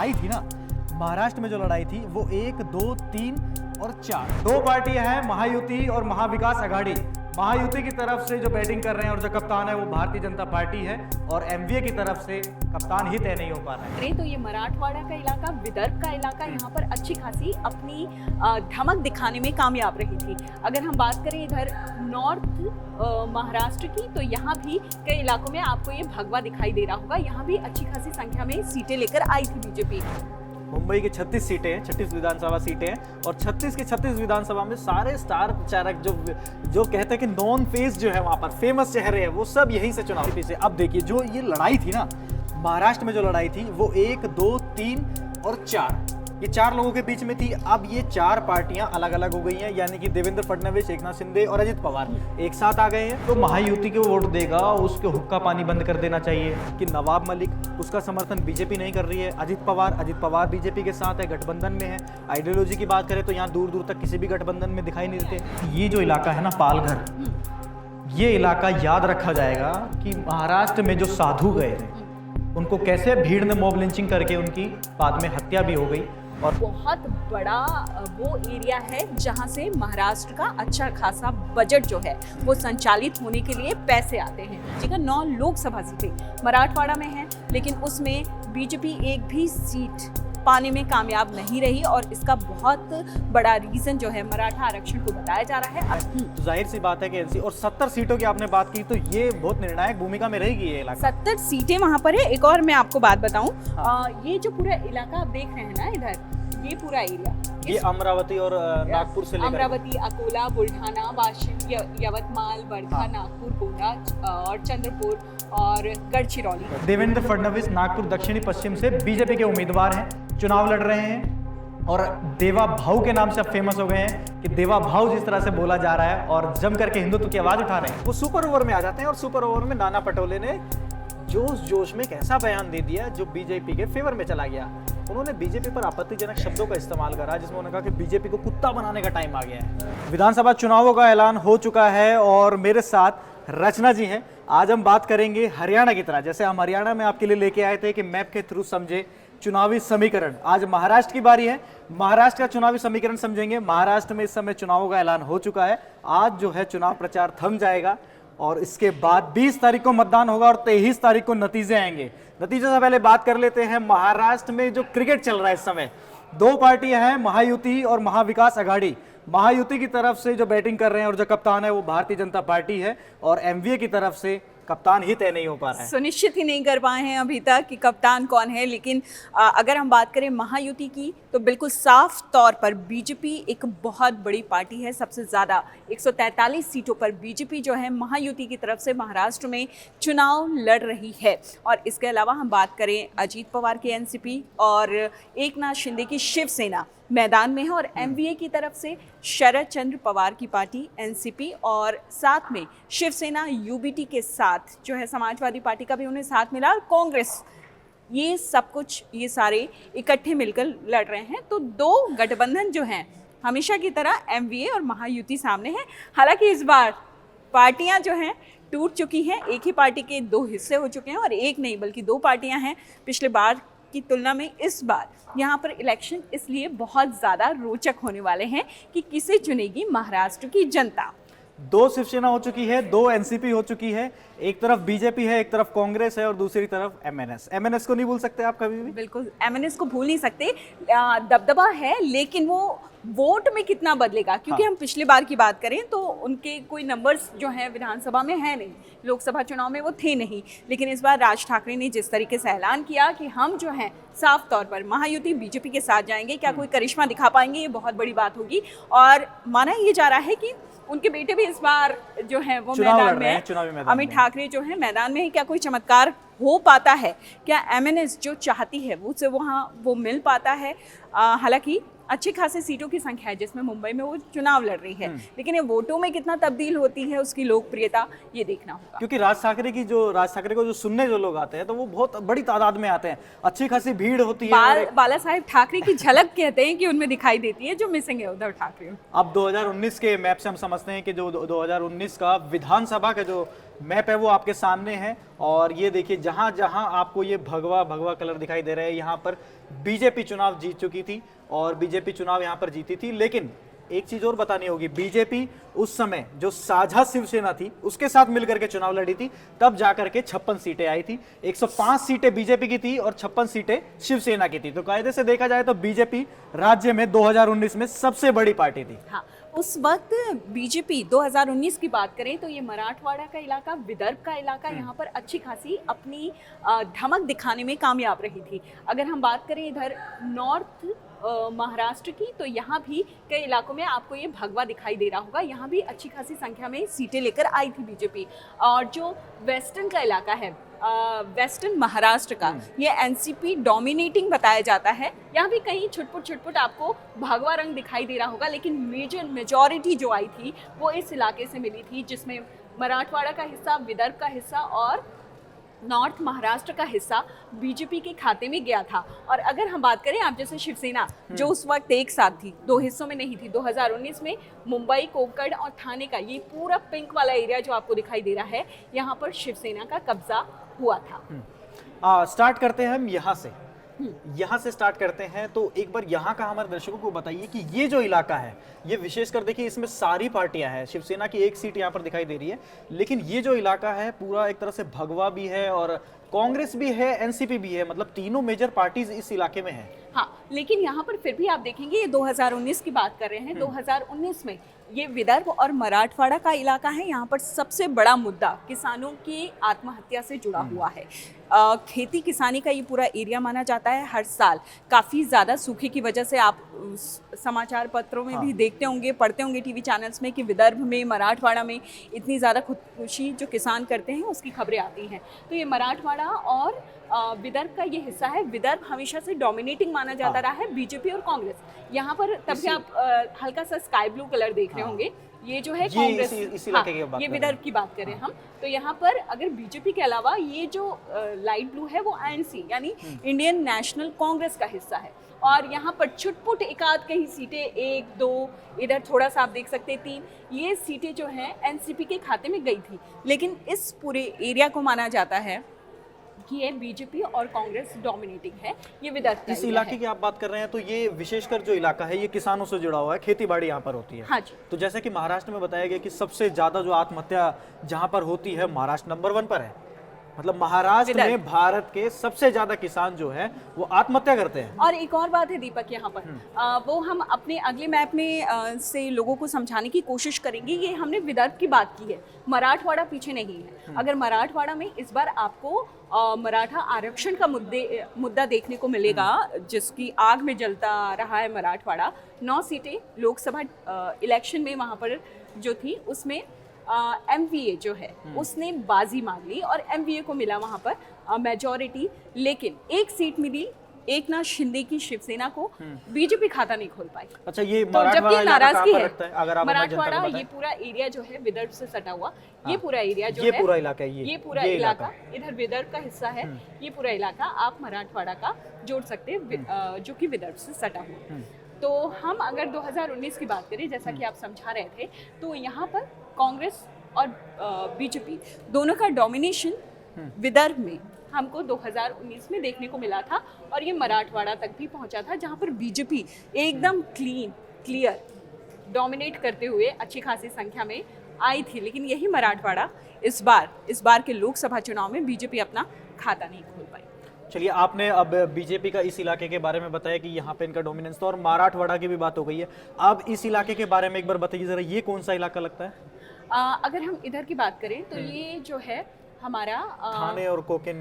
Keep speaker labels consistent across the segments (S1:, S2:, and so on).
S1: लड़ाई थी ना, महाराष्ट्र में जो लड़ाई थी वो 1, 2, 3 और 4 दो पार्टियां हैं, महायुति और महाविकास आघाड़ी। महायुति की तरफ से जो बैटिंग कर रहे हैं और जो कप्तान है वो भारतीय जनता पार्टी है, और एमवीए की तरफ से कप्तान ही तय नहीं हो पा रहा है।
S2: तो ये मराठवाड़ा का इलाका, विदर्भ का इलाका यहाँ पर अच्छी खासी अपनी धमक दिखाने में कामयाब रही थी। अगर हम बात करें इधर नॉर्थ महाराष्ट्र की, तो यहाँ भी कई इलाकों में आपको ये भगवा दिखाई दे रहा होगा। यहाँ भी अच्छी खासी संख्या में सीटें लेकर आई थी बीजेपी।
S1: मुंबई की 36 सीटें हैं, 36 विधानसभा सीटें हैं, और 36 के 36 विधानसभा में सारे स्टार प्रचारक जो कहते हैं कि नॉन फेस जो है वहां पर फेमस चेहरे हैं, वो सब यहीं से चुनाव पीछे। अब देखिए जो ये लड़ाई थी ना, महाराष्ट्र में जो लड़ाई थी वो 1, 2, 3 और 4, ये 4 लोगों के बीच में थी। अब ये 4 पार्टियां अलग अलग हो गई हैं, यानी कि देवेंद्र फडणवीस, एकनाथ शिंदे और अजित पवार एक साथ आ गए हैं। तो महायुति को वोट देगा, उसके हुक्का पानी बंद कर देना चाहिए कि नवाब मलिक, उसका समर्थन बीजेपी नहीं कर रही है। अजित पवार बीजेपी के साथ है, गठबंधन में है। आइडियोलॉजी की बात करें तो यहाँ दूर दूर तक किसी भी गठबंधन में दिखाई नहीं देते। ये जो इलाका है ना पालघर, ये इलाका याद रखा जाएगा कि महाराष्ट्र में जो साधु गए थे उनको कैसे भीड़ ने मॉब लिंचिंग करके उनकी बाद में हत्या भी हो गई। और
S2: बहुत बड़ा वो एरिया है जहां से महाराष्ट्र का अच्छा खासा बजट जो है वो संचालित होने के लिए पैसे आते हैं। जगह 9 लोकसभा सीटें मराठवाड़ा में है, लेकिन उसमें बीजेपी एक भी सीट पाने में कामयाब नहीं रही, और इसका बहुत बड़ा रीजन जो है मराठा आरक्षण को बताया जा रहा है।
S1: तो जाहिर सी बात है कि एनसी और 70 सीटों की आपने बात की, तो ये बहुत निर्णायक भूमिका में रहेगी ये इलाका।
S2: 70 सीटें वहां पर है। एक और मैं आपको बात बताऊं, ये जो पूरा इलाका आप देख रहे हैं ना इधर, ये पूरा एरिया
S1: ये अमरावती और नागपुर से लेकर
S2: अमरावती, अकोला, बुलढाना, वाशिम, यवतमाल, वर्धा, नागपुर, कोंढा और चंद्रपुर और गढ़चिरौली।
S1: देवेंद्र फडणवीस नागपुर दक्षिणी पश्चिम से बीजेपी के उम्मीदवार हैं, चुनाव लड़ रहे हैं, और देवा भाऊ के नाम से अब फेमस हो गए हैं कि देवा भाऊ जिस तरह से बोला जा रहा है और जम करके हिंदुत्व की आवाज उठा रहे हैं, वो सुपर ओवर में आ जाते हैं। और सुपर ओवर में नाना पटोले ने जोश में एक ऐसा बयान दे दिया जो बीजेपी के फेवर में चला गया। उन्होंने बीजेपी पर आपत्तिजनक शब्दों का इस्तेमाल करा, जिसमें उन्होंने कहा कि बीजेपी को कुत्ता बनाने का टाइम आ गया है। विधानसभा चुनावों का ऐलान हो चुका है और मेरे साथ रचना जी हैं। आज हम बात करेंगे हरियाणा की तरह, जैसे हम हरियाणा में आपके लिए लेके आए थे कि मैप के थ्रू समझे चुनावी समीकरण। आज महाराष्ट्र की बारी है, महाराष्ट्र का चुनावी समीकरण समझेंगे। महाराष्ट्र में इस समय चुनावों का ऐलान हो चुका है। आज जो है चुनाव प्रचार थम जाएगा और इसके बाद 20 तारीख को मतदान होगा और 23 तारीख को नतीजे आएंगे। नतीजे से पहले बात कर लेते हैं महाराष्ट्र में जो क्रिकेट चल रहा है इस समय। 2 पार्टियां हैं, महायुति और महाविकास आघाड़ी। महायुति की तरफ से जो बैटिंग कर रहे हैं और जो कप्तान है वो भारतीय जनता पार्टी है, और एमवीए की तरफ से कप्तान ही तय नहीं हो पा रहा है।
S2: सुनिश्चित ही नहीं कर पाए हैं अभी तक कि कप्तान कौन है। लेकिन अगर हम बात करें महायुति की, तो बिल्कुल साफ तौर पर बीजेपी एक बहुत बड़ी पार्टी है। सबसे ज़्यादा 143 सीटों पर बीजेपी जो है महायुति की तरफ से महाराष्ट्र में चुनाव लड़ रही है। और इसके अलावा हम बात करें अजीत पवार की एनसीपी और एकनाथ शिंदे की शिवसेना मैदान में है, और एमवीए की तरफ से शरद चंद्र पवार की पार्टी एनसीपी, और साथ में शिवसेना यूबीटी के साथ जो है समाजवादी पार्टी का भी उन्हें साथ मिला, और कांग्रेस, ये सब कुछ ये सारे इकट्ठे मिलकर लड़ रहे हैं। तो 2 गठबंधन जो हैं हमेशा की तरह एमवीए और महायुति सामने हैं। हालांकि इस बार पार्टियां जो हैं टूट चुकी हैं, एक ही पार्टी के 2 हिस्से हो चुके हैं, और एक नहीं बल्कि 2 पार्टियां हैं। पिछले बार की तुलना में इस बार यहाँ पर इलेक्शन इसलिए बहुत ज़्यादा रोचक होने वाले हैं कि किसे चुनेगी महाराष्ट्र की जनता।
S1: 2 शिवसेना हो चुकी है, 2 एनसीपी हो चुकी है। एक तरफ बीजेपी है, एक तरफ कांग्रेस है, और दूसरी तरफ एमएनएस। एमएनएस को नहीं भूल सकते आप कभी भी।
S2: बिल्कुल एमएनएस को भूल नहीं सकते। दबदबा है, लेकिन वो वोट में कितना बदलेगा, क्योंकि हम पिछली बार की बात करें तो उनके कोई नंबर्स जो हैं विधानसभा में है नहीं, लोकसभा चुनाव में वो थे नहीं। लेकिन इस बार राज ठाकरे ने जिस तरीके से ऐलान किया कि हम जो हैं साफ तौर पर महायुति बीजेपी के साथ जाएंगे, क्या कोई करिश्मा दिखा पाएंगे, ये बहुत बड़ी बात होगी। और माना ये जा रहा है कि उनके बेटे भी इस बार जो है वो मैदान में है, अमित ठाकरे जो है मैदान में है। क्या कोई चमत्कार हो पाता है? क्या एमएनएस जो चाहती है उसे वहाँ वो मिल पाता है? हालांकि अच्छी खासी सीटों की संख्या है जिसमें मुंबई में वो चुनाव लड़ रही है, लेकिन ये वोटों में कितना तब्दील होती है उसकी लोकप्रियता, ये देखना होगा।
S1: क्योंकि राज ठाकरे को जो सुनने जो लोग आते हैं तो वो बहुत बड़ी तादाद में आते हैं, अच्छी खासी भीड़ होती है।
S2: बाला साहेब ठाकरे की झलक कहते हैं कि उनमें दिखाई देती है, जो मिसिंग है उद्धव ठाकरे।
S1: अब 2019 के मैप से हम समझते हैं कि जो 2019 का विधानसभा का जो मैप है वो आपके सामने है और ये देखिए जहां जहां आपको ये भगवा भगवा कलर दिखाई दे रहा है, यहाँ पर बीजेपी चुनाव जीत चुकी थी और बीजेपी चुनाव यहाँ पर जीती थी। लेकिन एक चीज और बतानी होगी, बीजेपी उस समय जो साझा शिवसेना थी उसके साथ मिलकर के चुनाव लड़ी थी, तब जाकर के 56 सीटें आई थी। 105 सीटें बीजेपी की थी और 56 सीटें शिवसेना की थी। तो कायदे से देखा जाए तो बीजेपी राज्य में 2019 में सबसे बड़ी पार्टी थी।
S2: हाँ, उस वक्त बीजेपी 2019 की बात करें तो ये मराठवाड़ा का इलाका, विदर्भ का इलाका, यहाँ पर अच्छी खासी अपनी धमक दिखाने में कामयाब रही थी। अगर हम बात करें इधर नॉर्थ महाराष्ट्र की, तो यहाँ भी कई इलाकों में आपको ये भगवा दिखाई दे रहा होगा, यहाँ भी अच्छी खासी संख्या में सीटें लेकर आई थी बीजेपी। और जो वेस्टर्न का इलाका है, वेस्टर्न महाराष्ट्र का, ये एनसीपी डोमिनेटिंग बताया जाता है। यहाँ भी कहीं छुटपुट आपको भगवा रंग दिखाई दे रहा होगा, लेकिन मेजॉरिटी जो आई थी वो इस इलाके से मिली थी, जिसमें मराठवाड़ा का हिस्सा, विदर्भ का हिस्सा और नॉर्थ महाराष्ट्र का हिस्सा बीजेपी के खाते में गया था। और अगर हम बात करें आप जैसे शिवसेना, जो उस वक्त एक साथ थी, दो हिस्सों में नहीं थी, 2019 में मुंबई, कोंकण और थाने का ये पूरा पिंक वाला एरिया जो आपको दिखाई दे रहा है, यहाँ पर शिवसेना का कब्जा हुआ था।
S1: स्टार्ट करते हैं हम यहाँ से स्टार्ट करते हैं। तो एक बार यहाँ का हमारे दर्शकों को बताइए कि ये जो इलाका है, ये विशेषकर देखिए इसमें सारी पार्टियां हैं, शिवसेना की एक सीट यहाँ पर दिखाई दे रही है, लेकिन ये जो इलाका है पूरा एक तरह से भगवा भी है और कांग्रेस भी है, एनसीपी भी है, मतलब तीनों मेजर पार्टीज इस इलाके में हैं।
S2: हाँ, लेकिन यहाँ पर फिर भी आप देखेंगे ये 2019 की बात कर रहे हैं, 2019 में ये विदर्भ और मराठवाड़ा का इलाका है। यहाँ पर सबसे बड़ा मुद्दा किसानों की आत्महत्या से जुड़ा हुआ है। खेती किसानी का ये पूरा एरिया माना जाता है। हर साल काफ़ी ज़्यादा सूखे की वजह से आप समाचार पत्रों में भी देखते होंगे, पढ़ते होंगे टीवी चैनल्स में कि विदर्भ में, मराठवाड़ा में इतनी ज़्यादा खुदकुशी जो किसान करते हैं उसकी खबरें आती हैं। तो ये मराठवाड़ा और विदर्भ का ये हिस्सा है। विदर्भ हमेशा से डोमिनेटिंग माना जाता रहा है बीजेपी और कांग्रेस। यहाँ पर तभी आप हल्का सा स्काई ब्लू कलर देख रहे होंगे, ये जो है कांग्रेस, ये विदर्भ की बात करें हम, तो यहाँ पर अगर बीजेपी के अलावा ये जो लाइट ब्लू है वो आईएनसी यानी इंडियन नेशनल कांग्रेस का हिस्सा है। और यहाँ पर छुटपुट एकाध कहीं सीटें, 1, 2, इधर थोड़ा सा आप देख सकते हैं 3, ये सीटें जो हैं एनसीपी के खाते में गई थी। लेकिन इस पूरे एरिया को माना जाता है कि ये बीजेपी और कांग्रेस डोमिनेटिंग है। ये विदर्भ
S1: इस इलाके की आप बात कर रहे हैं तो ये विशेषकर जो इलाका है ये किसानों से जुड़ा हुआ है, खेती बाड़ी यहाँ पर होती है।
S2: हाँ जी।
S1: तो जैसे कि महाराष्ट्र में बताया गया कि सबसे ज्यादा जो आत्महत्या जहाँ पर होती है, महाराष्ट्र नंबर 1 पर है। मतलब महाराष्ट्र में भारत के सबसे ज्यादा किसान जो है वो आत्महत्या करते हैं।
S2: और एक और बात है दीपक, यहाँ पर वो हम अपने अगले मैप में से लोगों को समझाने की कोशिश करेंगे। ये हमने विदर्भ की बात की है, मराठवाड़ा पीछे नहीं है। अगर मराठवाड़ा में इस बार आपको मराठा आरक्षण का मुद्दा देखने को मिलेगा, जिसकी आग में जलता रहा है मराठवाड़ा। 9 सीटें लोकसभा इलेक्शन में वहाँ पर जो थी उसमें एमवीए जो है उसने बाजी मार ली और एमवीए को मिला वहाँ पर मेजॉरिटी। लेकिन एक सीट मिली एकनाथ शिंदे की शिवसेना को, बीजेपी खाता नहीं खोल पाई।
S1: अच्छा, ये
S2: तो जबकि नाराजगी है,
S1: अगर आप
S2: मराठवाड़ा ये पूरा एरिया जो है विदर्भ से सटा हुआ, ये पूरा एरिया जो
S1: ये
S2: है,
S1: पूरा इलाका है,
S2: ये पूरा इलाका इधर विदर्भ का हिस्सा है। ये पूरा इलाका आप मराठवाड़ा का जोड़ सकते हैं जो कि विदर्भ से सटा हुआ। तो हम अगर 2019 की बात करें, जैसा कि आप समझा रहे थे, तो यहाँ पर कांग्रेस और बीजेपी दोनों का डोमिनेशन विदर्भ में हमको 2019 में देखने को मिला था और ये मराठवाड़ा तक भी पहुंचा था, जहाँ पर बीजेपी एकदम क्लियर डोमिनेट करते हुए अच्छी खासी संख्या में आई थी। लेकिन यही मराठवाड़ा इस बार के लोकसभा चुनाव में बीजेपी अपना खाता नहीं खोल पाई।
S1: चलिए, आपने अब बीजेपी का इस इलाके के बारे में बताया कि यहाँ पे इनका डोमिनेंस था और मराठवाड़ा की भी बात हो गई है। अब इस इलाके के बारे में एक बार बताइए जरा, ये कौन सा इलाका लगता है?
S2: अगर हम इधर की बात करें तो ये जो है हमारा
S1: ठाणे और कोकण,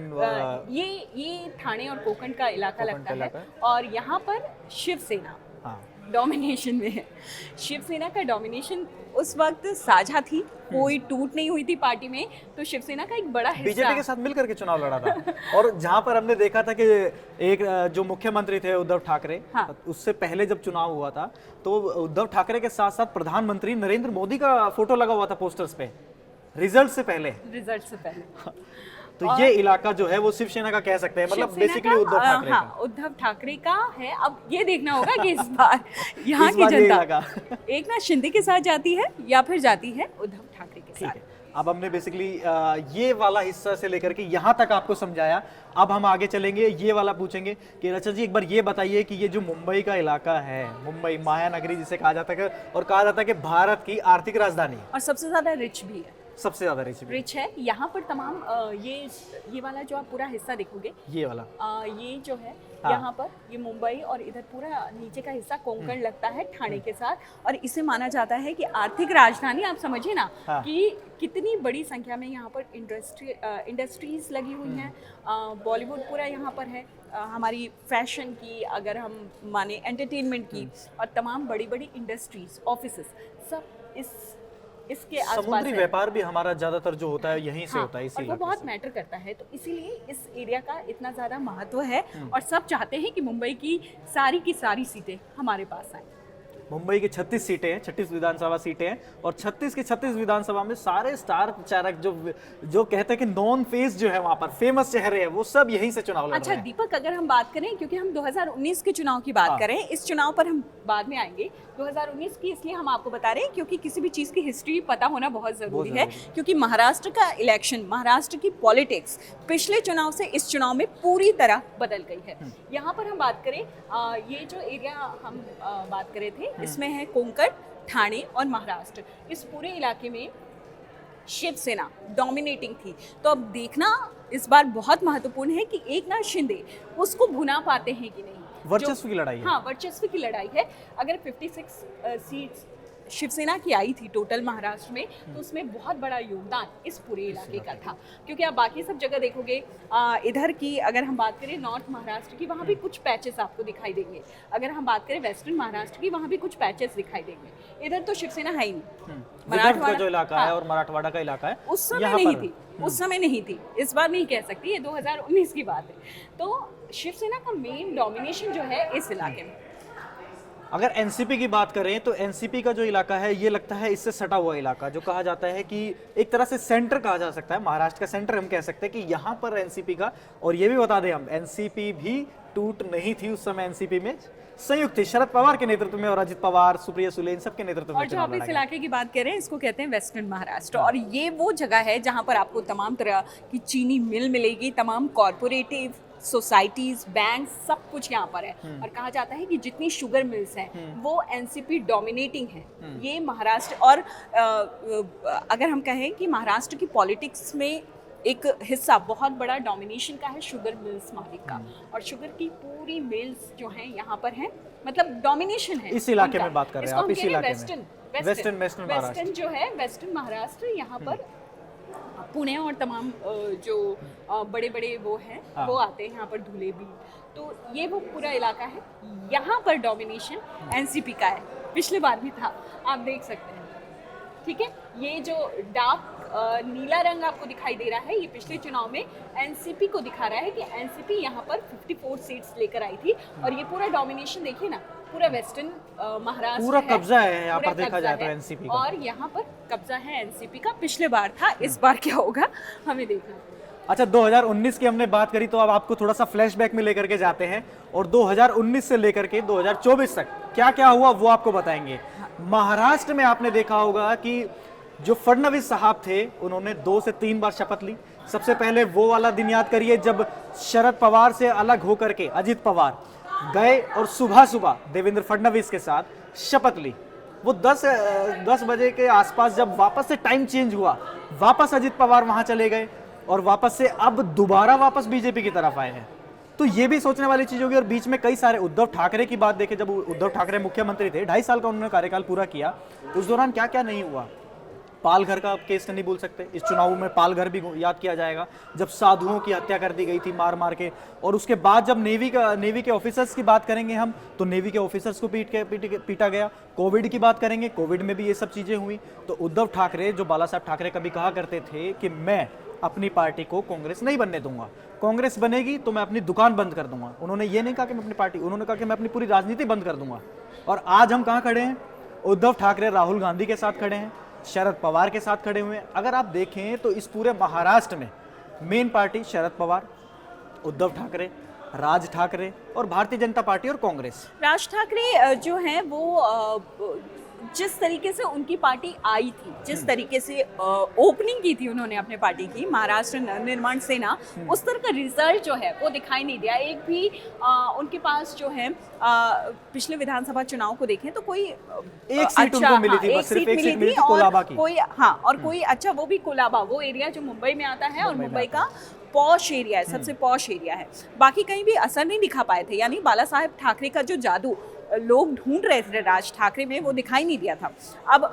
S2: ये ठाणे और कोकण का इलाका लगता है। और यहाँ पर शिवसेना डोमिनेशन में है। शिवसेना का डोमिनेशन उस वक्त साझा थी, कोई टूट नहीं हुई थी पार्टी में, तो शिवसेना का एक बड़ा हिस्सा
S1: बीजेपी के साथ मिलकर के चुनाव लड़ा था। और जहां पर हमने देखा था कि एक जो मुख्यमंत्री थे उद्धव ठाकरे, उससे पहले जब चुनाव हुआ था तो उद्धव ठाकरे के साथ साथ प्रधानमंत्री नरेंद्र मोदी का फोटो लगा हुआ था पोस्टर्स पे, रिजल्ट से पहले। तो ये इलाका जो है वो शिवसेना का कह सकते हैं, मतलब बेसिकली उद्धव ठाकरे का।
S2: उद्धव ठाकरे का है। अब ये देखना होगा कि इस बार यहाँ की जनता एकनाथ शिंदे के साथ जाती है या फिर जाती है उद्धव ठाकरे के साथ।
S1: अब हमने बेसिकली ये वाला हिस्सा से लेकर के यहाँ तक आपको समझाया। अब हम आगे चलेंगे, ये वाला पूछेंगे कि रचा जी एक बार ये बताइए कि ये जो मुंबई का इलाका है, मुंबई महानगरी जिसे कहा जाता है और कहा जाता है कि भारत की आर्थिक राजधानी है,
S2: और सबसे ज्यादा रिच भी है।
S1: सबसे ज्यादा रिच
S2: है यहाँ पर तमाम ये वाला जो आप पूरा हिस्सा देखोगे,
S1: ये वाला
S2: ये जो है
S1: हाँ।
S2: यहाँ पर ये मुंबई और इधर पूरा नीचे का हिस्सा कोंकण लगता है ठाणे के साथ, और इसे माना जाता है कि आर्थिक राजधानी। आप समझिए ना
S1: हाँ।
S2: कि कितनी बड़ी संख्या में यहाँ पर इंडस्ट्रीज लगी हुई हैं। बॉलीवुड पूरा यहाँ पर है, हमारी फैशन की, अगर हम माने एंटरटेनमेंट की, और तमाम बड़ी बड़ी इंडस्ट्रीज, ऑफिसेस सब इसके आसपास
S1: समुद्री
S2: है।
S1: व्यापार भी हमारा ज्यादातर जो होता है यहीं से
S2: हाँ,
S1: होता है, इसी
S2: और वो
S1: इलाके
S2: बहुत
S1: से।
S2: मैटर करता है, तो इसीलिए इस एरिया का इतना ज़्यादा महत्व है, और सब चाहते हैं कि मुंबई की सारी सीटें हमारे पास आए।
S1: मुंबई की 36 सीटें हैं, 36 विधानसभा सीटें हैं, और 36 की 36 विधानसभा में सारे स्टार प्रचारक जो कहते हैं कि नॉन फेस जो है वहां पर फेमस चेहरे हैं, वो सब यहीं से चुनाव लड़
S2: अच्छा
S1: रहे हैं।
S2: दीपक, अगर हम बात करें, क्योंकि हम 2019 के चुनाव की बात
S1: हाँ।
S2: करें, इस चुनाव पर हम बाद में आएंगे। 2019 की इसलिए हम आपको बता रहे हैं क्योंकि किसी भी चीज़ की हिस्ट्री पता होना बहुत ज़रूरी है, क्योंकि महाराष्ट्र का इलेक्शन, महाराष्ट्र की पॉलिटिक्स पिछले चुनाव से इस चुनाव में पूरी तरह बदल गई है। यहाँ पर हम बात करें, ये जो एरिया हम बात करे थे, इसमें है कोंकण, ठाणे और महाराष्ट्र। इस पूरे इलाके में शिवसेना डोमिनेटिंग थी। तो अब देखना इस बार बहुत महत्वपूर्ण है कि एकनाथ शिंदे उसको भुना पाते हैं कि नहीं।
S1: वर्चस्व की लड़ाई है।
S2: हाँ, वर्चस्व की लड़ाई है। अगर 56 सीट्स शिवसेना की आई थी टोटल महाराष्ट्र में, तो उसमें बहुत बड़ा योगदान इस पूरे इलाके का था, क्योंकि आप बाकी सब जगह देखोगे, इधर की अगर हम बात करें नॉर्थ महाराष्ट्र की, वहाँ भी कुछ पैचेस आपको दिखाई देंगे। अगर हम बात करें वेस्टर्न महाराष्ट्र की, वहाँ भी कुछ पैचेस दिखाई देंगे। इधर तो शिवसेना है ही नहीं।
S1: विदर्भ का जो इलाका है और मराठवाड़ा का इलाका है,
S2: उस समय
S1: यहाँ
S2: नहीं
S1: पर-
S2: थी, उस समय नहीं थी, इस बार नहीं कह सकती, ये 2019 की बात है। तो शिवसेना का मेन डोमिनेशन जो है इस इलाके में।
S1: अगर एनसीपी की बात करें तो एनसीपी का जो इलाका है, ये लगता है इससे सटा हुआ इलाका, जो कहा जाता है कि एक तरह से सेंटर कहा जा सकता है, महाराष्ट्र का सेंटर हम कह सकते हैं कि यहाँ पर एनसीपी का। और ये भी बता दें हम, एनसीपी भी टूट नहीं थी उस समय, एनसीपी में संयुक्त थी, शरद पवार के नेतृत्व में और अजित पवार, सुप्रिया सुले, इन सबके नेतृत्व में
S2: और जो
S1: चुनाव
S2: आप
S1: लड़ा
S2: इस
S1: गया।
S2: इलाके की बात कर रहे हैं, इसको कहते हैं वेस्टर्न महाराष्ट्र, और ये वो जगह है जहाँ पर आपको तमाम तरह की चीनी मिल मिलेगी, तमाम कॉरपोरेटिव सोसाइटीज, बैंक, सब कुछ यहाँ पर है। और कहा जाता है कि जितनी शुगर मिल्स हैं वो एनसीपी डोमिनेटिंग है। ये महाराष्ट्र, और अगर हम कहें कि महाराष्ट्र की पॉलिटिक्स में एक हिस्सा बहुत बड़ा डोमिनेशन का है शुगर मिल्स मालिक का, और शुगर की पूरी मिल्स जो हैं यहाँ पर हैं, मतलब डोमिनेशन है
S1: इस इलाके
S2: उनका।
S1: में बात कर रहे हैं
S2: इसको
S1: आप,
S2: हम
S1: इस
S2: कह रहे हैं
S1: इलाके में वेस्टर्न महाराष्ट्र।
S2: वेस्टर्न जो है, वेस्टर्न महाराष्ट्र, यहाँ पर पुणे और तमाम जो बड़े बड़े वो हैं,
S1: हाँ।
S2: वो आते हैं यहाँ पर, धुले भी। तो ये वो पूरा इलाका है, यहाँ पर डोमिनेशन एनसीपी का है, पिछले बार भी था, आप देख सकते हैं। ठीक है, ये जो डार्क नीला रंग आपको दिखाई दे रहा है, ये पिछले चुनाव में एनसीपी को दिखा रहा है कि एनसीपी यहाँ पर 54 सीट्स लेकर आई थी। और ये पूरा डोमिनेशन देखिए ना, पूरा वेस्टर्न महाराष्ट्र
S1: पूरा
S2: है,
S1: कब्जा है यहाँ
S2: पूरा
S1: पर देखा
S2: कब्जा
S1: जाए तो
S2: है,
S1: एनसीपी का।
S2: और यहाँ पर कब्जा है एनसीपी का। पिछले बार था, इस बार क्या होगा हमें देखना है।
S1: अच्छा, 2019 की हमने बात करी, तो अब आपको थोड़ा सा फ्लैशबैक में लेकर के जाते हैं, और 2019 से लेकर के 2024 तक क्या क्या हुआ वो आपको बताएंगे। महाराष्ट्र में आपने देखा होगा कि जो फडणवीस साहब थे, उन्होंने 2 से 3 बार शपथ ली। सबसे पहले वो वाला दिन याद करिए जब शरद पवार से अलग होकर के अजित पवार गए और सुबह सुबह देवेंद्र फडणवीस के साथ शपथ ली। वो 10 बजे के आसपास जब वापस से टाइम चेंज हुआ, वापस अजित पवार वहां चले गए, और वापस से अब दोबारा वापस बीजेपी की तरफ आए हैं। तो ये भी सोचने वाली चीज होगी। और बीच में कई सारे, उद्धव ठाकरे की बात देखें, जब उद्धव ठाकरे मुख्यमंत्री थे, 2.5 साल का उन्होंने कार्यकाल पूरा किया, उस दौरान क्या क्या नहीं हुआ। पालघर का केस नहीं भूल सकते, इस चुनाव में पालघर भी याद किया जाएगा, जब साधुओं की हत्या कर दी गई थी मार मार के। और उसके बाद जब नेवी के ऑफिसर्स की बात करेंगे हम, तो नेवी के ऑफिसर्स को पीटा गया। कोविड की बात करेंगे, कोविड में भी ये सब चीजें हुई। तो उद्धव ठाकरे, जो बाला साहब ठाकरे कभी कहा करते थे कि मैं अपनी पार्टी को कांग्रेस नहीं बनने दूंगा, कांग्रेस बनेगी तो मैं अपनी दुकान बंद कर दूंगा। उन्होंने ये नहीं कहा कि मैं अपनी पार्टी, उन्होंने कहा कि मैं अपनी पूरी राजनीति बंद कर दूंगा। और आज हम कहाँ खड़े हैं? उद्धव ठाकरे राहुल गांधी के साथ खड़े हैं, शरद पवार के साथ खड़े हुए हैं। अगर आप देखें तो इस पूरे महाराष्ट्र में मेन पार्टी शरद पवार, उद्धव ठाकरे, राज ठाकरे और भारतीय जनता पार्टी और कांग्रेस।
S2: राज ठाकरे जो हैं वो जिस तरीके से उनकी पार्टी आई थी, जिस तरीके से ओपनिंग की थी उन्होंने अपने पार्टी की, महाराष्ट्र नवनिर्माण सेना, उस तरह का रिजल्ट जो है वो दिखाई नहीं दिया। एक भी उनके पास जो है पिछले विधानसभा चुनाव को देखें तो कोई
S1: एक सीट उनको मिली थी, बस सिर्फ एक सीट मिली थी कोलाबा की।
S2: कोई और कोई अच्छा, वो भी कोलाबा, वो एरिया जो मुंबई में आता है और मुंबई का पॉश एरिया है, सबसे पॉश एरिया है। बाकी कहीं भी असर नहीं दिखा पाए थे, यानी बाला साहेब ठाकरे का जो जादू लोग ढूंढ रहे थे राज ठाकरे में, वो दिखाई नहीं दिया था। अब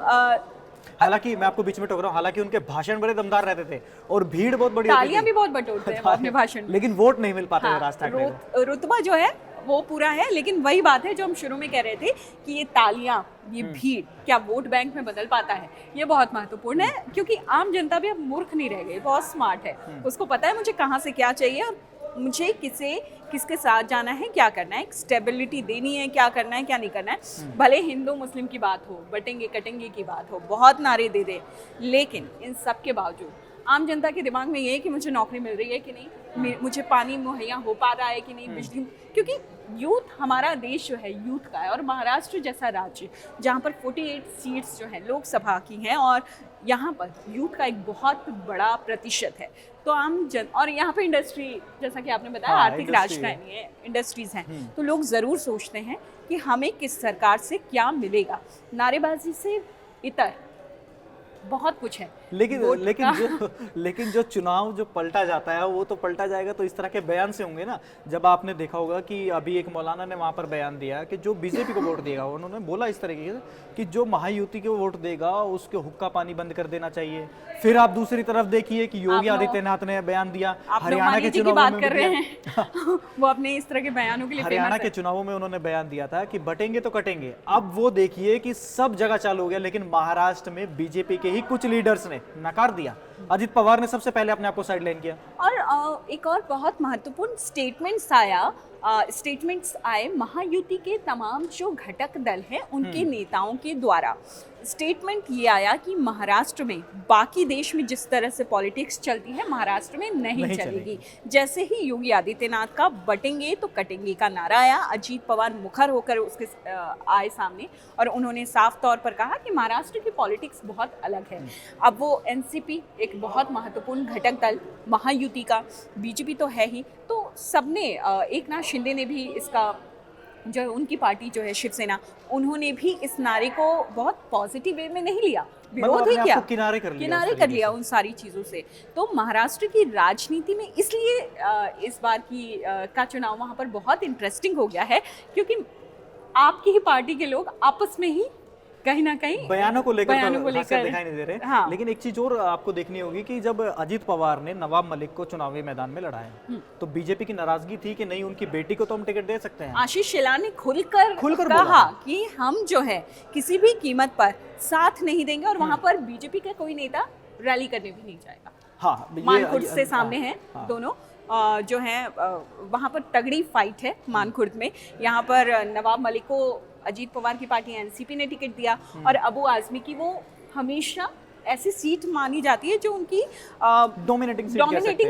S1: हालांकि मैं आपको बीच में टोक रहा हूँ, हालांकि उनके भाषण बड़े दमदार रहते थे और भीड़ बहुत बड़ी,
S2: तालियां भी बहुत बटोरते हैं अपने भाषण में,
S1: लेकिन वोट नहीं मिल पाते थे राज ठाकरे को।
S2: रुतबा जो है वो पूरा है, लेकिन वही बात है जो हम शुरू में कह रहे थे कि ये तालियां, ये भीड़ क्या वोट बैंक में बदल पाता है, ये बहुत महत्वपूर्ण है। क्योंकि आम जनता भी अब मूर्ख नहीं रह गई, बहुत स्मार्ट है, उसको पता है मुझे कहाँ से क्या चाहिए और मुझे किसके साथ जाना है, क्या करना है, स्टेबिलिटी देनी है, क्या करना है, क्या नहीं करना है। भले हिंदू मुस्लिम की बात हो, बटेंगे कटेंगे की बात हो, बहुत नारे दे दे, लेकिन इन सब के बावजूद आम जनता के दिमाग में ये है कि मुझे नौकरी मिल रही है कि नहीं, मुझे पानी मुहैया हो पा रहा है कि नहीं, बिजली, क्योंकि यूथ, हमारा देश जो है यूथ का है। और महाराष्ट्र जैसा राज्य जहाँ पर 48 सीट्स जो हैं लोकसभा की हैं और यहाँ पर यूथ का एक बहुत बड़ा प्रतिशत है, तो आम जन, और यहाँ पे इंडस्ट्री, जैसा कि आपने बताया, आर्थिक राजधानी है, इंडस्ट्रीज हैं, तो लोग ज़रूर सोचते हैं कि हमें किस सरकार से क्या मिलेगा। नारेबाजी से इतर बहुत कुछ है,
S1: लेकिन जो चुनाव जो पलटा जाता है वो तो पलटा जाएगा तो इस तरह के बयान से होंगे ना। जब आपने देखा होगा कि अभी एक मौलाना ने वहां पर बयान दिया कि जो बीजेपी को वोट देगा, उन्होंने बोला इस तरीके से कि जो महायुति को वोट देगा उसके हुक्का पानी बंद कर देना चाहिए। फिर आप दूसरी तरफ देखिए कि योगी आदित्यनाथ ने बयान दिया हरियाणा के चुनाव में,
S2: कर रहे हैं वो अपने इस तरह के बयानों के लिए
S1: हरियाणा के चुनावों में उन्होंने बयान दिया था कि बटेंगे तो कटेंगे। अब वो देखिए कि सब जगह चालू हो गया, लेकिन महाराष्ट्र में बीजेपी के ही कुछ लीडर्स ने नकार दिया। अजित पवार ने सबसे पहले अपने आप को साइडलाइन किया।
S2: और एक और बहुत महत्वपूर्ण स्टेटमेंट्स आए महायुति के तमाम जो घटक दल हैं उनके नेताओं के द्वारा। स्टेटमेंट ये आया कि महाराष्ट्र में, बाकी देश में जिस तरह से पॉलिटिक्स चलती है, महाराष्ट्र में नहीं चलेगी। जैसे ही योगी आदित्यनाथ का बटेंगे तो कटेंगे का नारा आया, अजीत पवार मुखर होकर उसके आए सामने और उन्होंने साफ तौर पर कहा कि महाराष्ट्र की पॉलिटिक्स बहुत अलग है। अब वो एनसीपी एक बहुत महत्वपूर्ण घटक दल महायुति का, बीजेपी तो है ही, तो सबने, एकनाथ शिंदे ने भी इसका, जो उनकी पार्टी जो है शिवसेना, उन्होंने भी इस नारे को बहुत पॉजिटिव वे में नहीं लिया, विरोध ही किया,
S1: किनारे कर लिया
S2: उन सारी चीज़ों से। तो महाराष्ट्र की राजनीति में इसलिए इस बार की का चुनाव वहाँ पर बहुत इंटरेस्टिंग हो गया है, क्योंकि आपकी ही पार्टी के लोग आपस में ही कहीं ना कहीं
S1: बयानों को लेकर दिखाई नहीं दे रहे।
S2: हाँ।
S1: लेकिन एक चीज और आपको देखनी होगी कि जब अजीत पवार ने नवाब मलिक को चुनावी मैदान में लड़ाया तो बीजेपी की नाराजगी थी कि नहीं, उनकी बेटी को तो हम टिकट दे सकते हैं।
S2: आशीष शेलार ने खुलकर कहा कि हम जो है किसी भी कीमत पर साथ नहीं देंगे और वहां पर बीजेपी का कोई नेता रैली करने भी नहीं जाएगा।
S1: हाँ,
S2: मानखुर्द से सामने हैं दोनों जो है, वहां पर तगड़ी फाइट है मानखुर्द में। यहाँ पर नवाब मलिक को अजीत पवार की पार्टी एनसीपी ने टिकट दिया और अबू आजमी की वो हमेशा ऐसी सीट मानी जाती है जो उनकी
S1: डोमिनेटिंग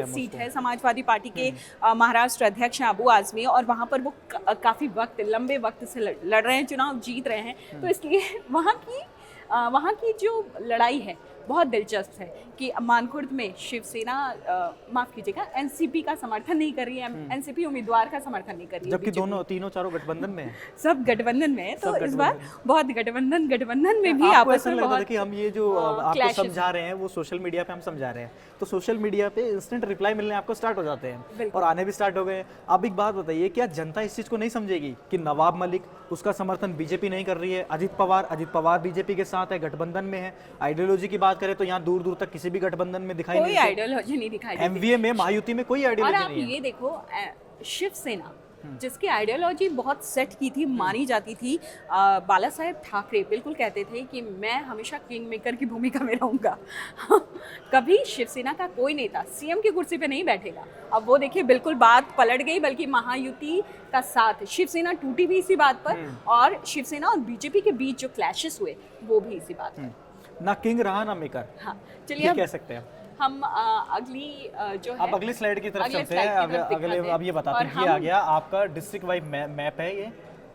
S2: सीट है। समाजवादी पार्टी के महाराष्ट्र अध्यक्ष हैं अबू आजमी, और वहाँ पर वो काफ़ी लंबे वक्त से लड़ रहे हैं, चुनाव जीत रहे हैं। तो इसलिए वहाँ की जो लड़ाई है बहुत दिलचस्प है कि मानखुर्द में शिवसेना, माफ कीजिएगा, एनसीपी का समर्थन नहीं कर रही है, एनसीपी उम्मीदवार का समर्थन नहीं कर रही है,
S1: जबकि तीनों चारों गठबंधन में है,
S2: सब गठबंधन में है। तो इस बार बहुत गठबंधन में भी आपस में बहुत,
S1: कि हम ये जो आपको समझा रहे हैं वो सोशल मीडिया पे हम समझा रहे हैं, तो सोशल मीडिया पे इंस्टेंट रिप्लाई मिलने आपको स्टार्ट हो जाते हैं और आने भी स्टार्ट हो गए। अब एक बात बताइए, क्या जनता इस चीज को नहीं समझेगी कि नवाब मलिक, उसका समर्थन बीजेपी नहीं कर रही है, अजित पवार बीजेपी के साथ है, गठबंधन में है। आइडियोलॉजी की बात करें तो यहाँ दूर दूर तक किसी भी गठबंधन में दिखाई
S2: कोई आइडियोलॉजी नहीं दिखाई देती।
S1: एमवीए में, महायुति में कोई आइडियोलॉजी नहीं है।
S2: और आप ये देखो, शिवसेना जिसकी आइडियोलॉजी बहुत सेट की थी, मानी जाती थी, बाला साहेब ठाकरे बिल्कुल कहते थे कि मैं हमेशा किंग मेकर की भूमिका में रहूंगा कभी शिवसेना का कोई नेता सीएम की कुर्सी पे नहीं बैठेगा। अब वो देखिए बिल्कुल बात पलट गई, बल्कि महायुति का साथ, शिवसेना टूटी भी इसी बात पर, और शिवसेना और बीजेपी के बीच जो क्लैशेस हुए वो भी इसी बात पर।
S1: ना किंग रहा ना मेकर।
S2: हाँ, चलिए
S1: कह सकते हैं
S2: हम अगली जो है,
S1: अब अगली स्लाइड की तरफ चलते हैं। अब ये बताते हैं कि आ गया आपका डिस्ट्रिक्ट वाइज मैप है।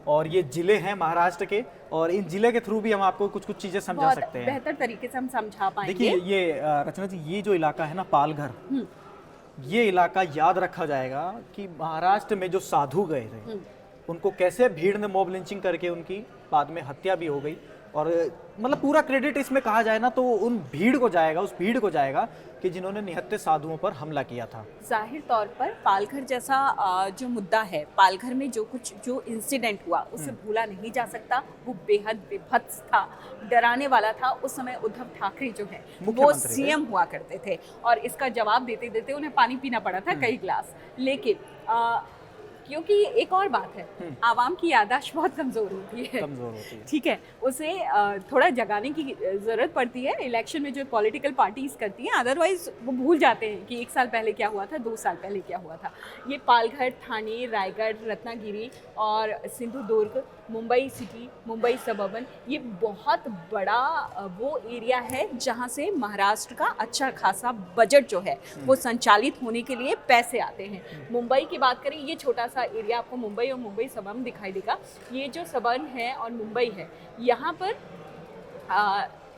S1: और ये जिले हैं महाराष्ट्र के, और इन जिले के थ्रू भी हम आपको कुछ कुछ चीजें समझा
S2: बहुत
S1: सकते हैं।
S2: बेहतर तरीके से हम समझा पाएंगे।
S1: देखिए ये रचना जी, ये जो इलाका है ना पालघर, ये इलाका याद रखा जाएगा कि महाराष्ट्र में जो साधु गए थे उनको कैसे भीड़ ने मॉब लिंचिंग करके उनकी बाद में हत्या भी हो गई। और मतलब पूरा क्रेडिट इसमें कहा जाए ना तो उन भीड़ को जाएगा, उस भीड़ को जाएगा कि जिन्होंने निहत्थे साधुओं पर हमला किया था।
S2: जाहिर तौर पर पालघर जैसा जो मुद्दा है, पालघर में जो इंसिडेंट हुआ उसे भूला नहीं जा सकता। वो बेहद विभत्स था, डराने वाला था। उस समय उद्धव ठाकरे जो है वो सीएम हुआ करते थे और इसका जवाब देते देते उन्हें पानी पीना पड़ा था कई गिलास। लेकिन क्योंकि एक और बात है, आवाम की याददाश्त बहुत कमजोर होती है, ठीक है, उसे थोड़ा जगाने की जरूरत पड़ती है। इलेक्शन में जो पॉलिटिकल पार्टीज करती हैं, अदरवाइज वो भूल जाते हैं कि 1 साल पहले क्या हुआ था, 2 साल पहले क्या हुआ था। ये पालघर, ठाणे, रायगढ़, रत्नागिरी और सिंधुदुर्ग, मुंबई सिटी, मुंबई सबअर्बन, ये बहुत बड़ा वो एरिया है जहाँ से महाराष्ट्र का अच्छा खासा बजट जो है वो संचालित होने के लिए पैसे आते हैं। मुंबई की बात करें, ये छोटा सा एरिया आपको मुंबई और मुंबई सबअर्बन दिखाई देगा। ये जो सबअर्बन है और मुंबई है, यहाँ पर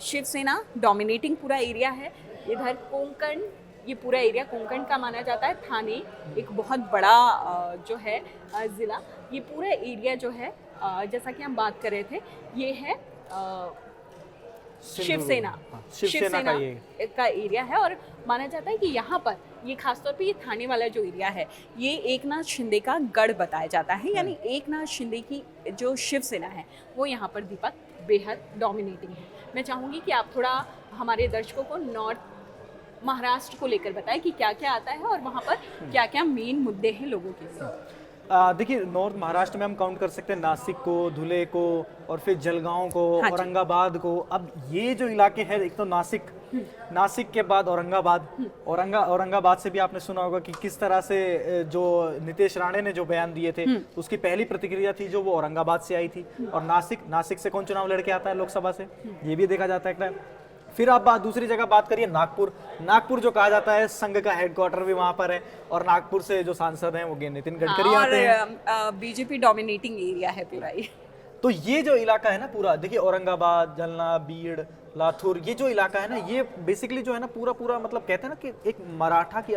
S2: शिवसेना डोमिनेटिंग पूरा एरिया है। इधर कोंकण, ये पूरा एरिया कोंकण का माना जाता है। थाने एक बहुत बड़ा जो है ज़िला, ये पूरा एरिया जो है जैसा कि हम बात कर रहे थे, ये है शिवसेना का एरिया है। और माना जाता है कि यहाँ पर ये खासतौर पे ये थाने वाला जो एरिया है, ये एकनाथ शिंदे का गढ़ बताया जाता है। यानी एकनाथ शिंदे की जो शिवसेना है वो यहाँ पर दीपक बेहद डोमिनेटिंग है। मैं चाहूँगी कि आप थोड़ा हमारे दर्शकों को नॉर्थ महाराष्ट्र को लेकर बताएं कि क्या क्या आता है और वहाँ पर क्या क्या मेन मुद्दे हैं लोगों के लिए।
S1: देखिए नॉर्थ महाराष्ट्र में हम काउंट कर सकते हैं नासिक को, धुले को, और फिर जलगांव को, औरंगाबाद को। अब ये जो इलाके हैं, एक तो नासिक के बाद औरंगाबाद से भी आपने सुना होगा कि किस तरह से जो नितेश राणे ने जो बयान दिए थे उसकी पहली प्रतिक्रिया थी जो वो औरंगाबाद से आई थी। और नासिक से कौन चुनाव लड़के आता है लोकसभा से, ये भी देखा जाता है। फिर आप दूसरी जगह बात करिए नागपुर जो कहा जाता है संघ का हेडक्वार्टर भी वहां पर है, और नागपुर से जो सांसद हैं वो नितिन गडकरी आते हैं।
S2: बीजेपी डोमिनेटिंग एरिया है पूरा ये।
S1: तो ये जो इलाका है ना पूरा, देखिए औरंगाबाद, जलना, बीड़, लाथुर, ये जो इलाका है ना, ये बेसिकली जो है ना पूरा मतलब कहते हैं ना कि एक मराठी